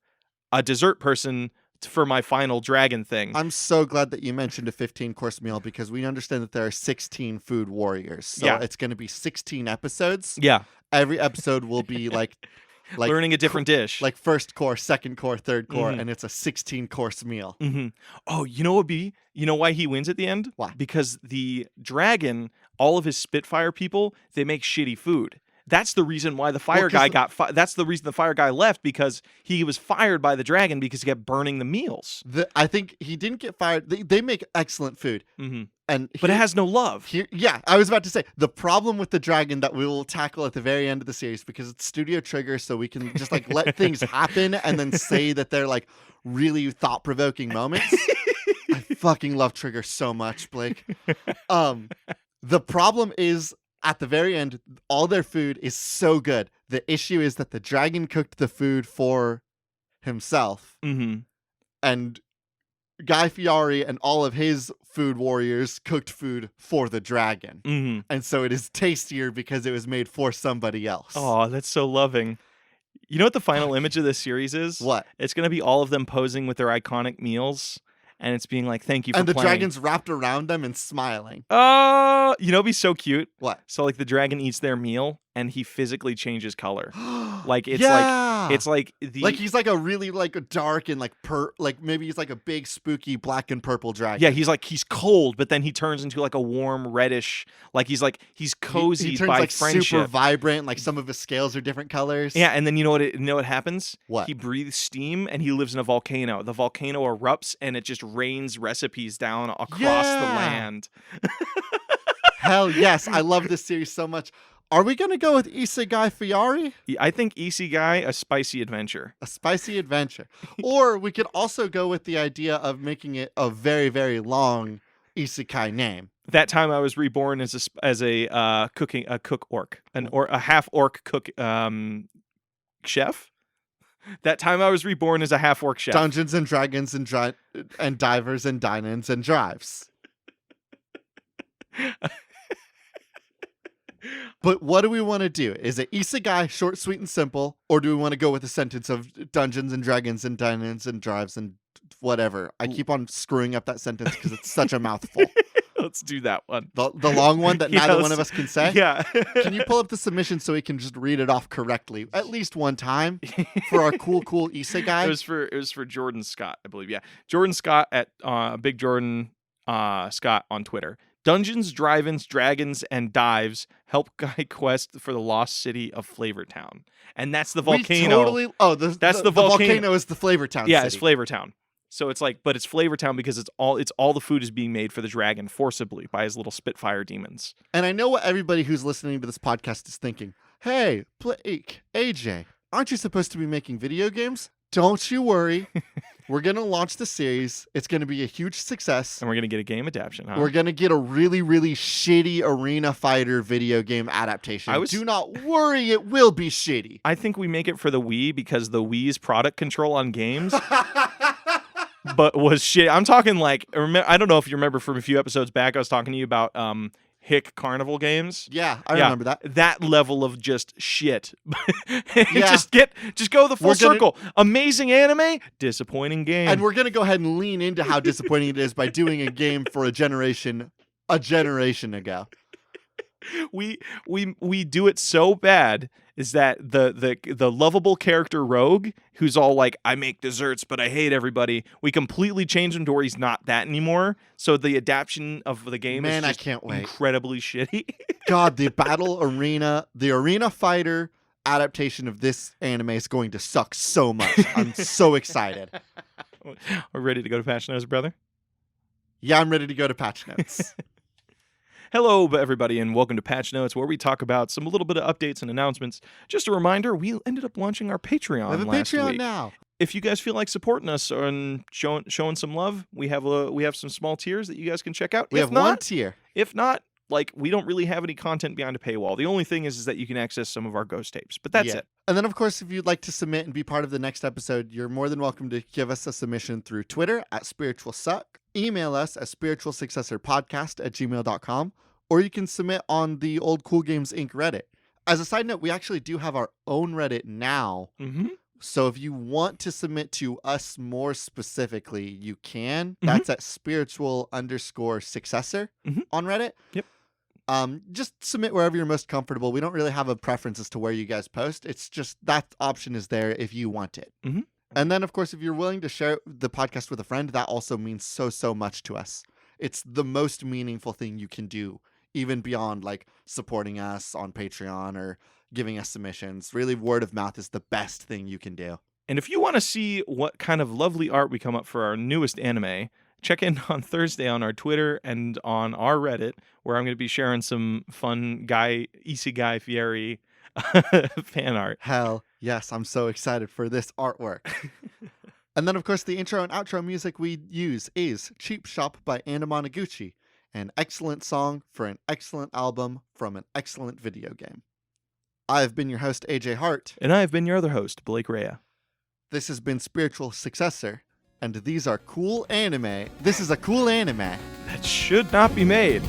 a dessert person for my final dragon thing. I'm so glad that you mentioned a 15-course meal because we understand that there are 16 food warriors. So it's going to be 16 episodes. Yeah. Every episode will be like learning a different dish. Like first course, second course, third course, and it's a 16-course meal. Mm-hmm. Oh, you know why he wins at the end? Why? Because the dragon, all of his Spitfire people, they make shitty food. That's the reason why the fire guy that's the reason the fire guy left, because he was fired by the dragon because he kept burning the meals. I think he didn't get fired. They make excellent food. Mm-hmm. But it has no love. I was about to say, the problem with the dragon that we will tackle at the very end of the series, because it's Studio Trigger, so we can just like let things happen and then say that they're like really thought-provoking moments. I fucking love Trigger so much, Blake. The problem is, at the very end, all their food is so good. The issue is that the dragon cooked the food for himself. Mm-hmm. And Guy Fieri and all of his food warriors cooked food for the dragon. Mm-hmm. And so it is tastier because it was made for somebody else. Oh, that's so loving. You know what the final image of this series is? What? It's going to be all of them posing with their iconic meals. And it's being like, thank you for playing. And the playing. dragon's wrapped around them and smiling. Oh, it'd be so cute. What? So like the dragon eats their meal and he physically changes color. Like it's like he's like a really like a dark and like maybe he's like a big spooky black and purple dragon. Yeah, he's cold, but then he turns into like a warm reddish, like he's cozy he turns by like friendship. Super vibrant, like some of his scales are different colors. Yeah, and then you know what happens? What? He breathes steam and he lives in a volcano. The volcano erupts and it just rains recipes down across the land. Hell yes, I love this series so much. Are we going to go with Guy Fieri? I think Guy, a spicy adventure. A spicy adventure. Or we could also go with the idea of making it a very, very long isekai name. That time I was reborn as a cook orc, a half orc cook chef. That time I was reborn as a half-orc chef. Dungeons and Dragons and Divers and Dine-ins and Drives. But what do we want to do? Is it isekai, short, sweet, and simple? Or do we want to go with a sentence of Dungeons and Dragons and Dine-ins and Drives and whatever? I keep on screwing up that sentence because it's such a mouthful. Let's do that one. The long one that neither one of us can say? Yeah. Can you pull up the submission so we can just read it off correctly at least one time for our cool isekai? It was for Jordan Scott, I believe. Yeah. Jordan Scott at Big Jordan Scott on Twitter. Dungeons, Drive-ins, Dragons, and Dives help guide quest for the lost city of Flavortown. And that's the volcano. That's the volcano is the Flavortown Yeah, city. it's Flavortown. So it's like, but it's Flavortown because it's all the food is being made for the dragon forcibly by his little Spitfire demons. And I know what everybody who's listening to this podcast is thinking. Hey, Blake, AJ, aren't you supposed to be making video games? Don't you worry. We're going to launch the series. It's going to be a huge success. And we're going to get a game adaptation, huh? We're going to get a really, really shitty arena fighter video game adaptation. Do not worry, it will be shitty. I think we make it for the Wii because the Wii's product control on games but was shit. I'm talking like, I don't know if you remember from a few episodes back, I was talking to you about Hick Carnival games. Yeah, I remember that. That level of just shit. Yeah. Just go the full circle. Amazing anime, disappointing game. And we're gonna go ahead and lean into how disappointing it is by doing a game for a generation ago. We do it so bad is that the lovable character Rogue, who's all like, I make desserts, but I hate everybody, we completely change him to where he's not that anymore. So the adaptation of the game is just I can't wait. Incredibly shitty. God, the arena fighter adaptation of this anime is going to suck so much. I'm so excited. We're ready to go to patch notes, brother? Yeah, I'm ready to go to patch notes. Hello, everybody, and welcome to Patch Notes, where we talk about a little bit of updates and announcements. Just a reminder, we ended up launching our Patreon last week. We have a Patreon now. If you guys feel like supporting us and showing some love, we have some small tiers that you guys can check out. We have one tier. If not, like, we don't really have any content behind a paywall. The only thing is that you can access some of our ghost tapes, but that's it. And then, of course, if you'd like to submit and be part of the next episode, you're more than welcome to give us a submission through Twitter at SpiritualSuck, email us at spiritualsuccessorpodcast@gmail.com, or you can submit on the Old Cool Games Inc. Reddit. As a side note, we actually do have our own Reddit now. Mm-hmm. So if you want to submit to us more specifically, you can. Mm-hmm. That's at spiritual_successor on Reddit. Yep. Just submit wherever you're most comfortable. We don't really have a preference as to where you guys post. It's just that option is there if you want it. Mm-hmm. And then, of course, if you're willing to share the podcast with a friend, that also means so much to us. It's the most meaningful thing you can do, even beyond like supporting us on Patreon or giving us submissions. Really, word of mouth is the best thing you can do. And if you want to see what kind of lovely art we come up for our newest anime, check in on Thursday on our Twitter and on our Reddit, where I'm going to be sharing some fun Isekai Fieri fan art. Hell yes, I'm so excited for this artwork. And then, of course, the intro and outro music we use is Cheap Shop by Anna Monoguchi, an excellent song for an excellent album from an excellent video game. I've been your host, AJ Hart. And I have been your other host, Blake Rhea. This has been Spiritual Successor, and these are cool anime. This is a cool anime that should not be made.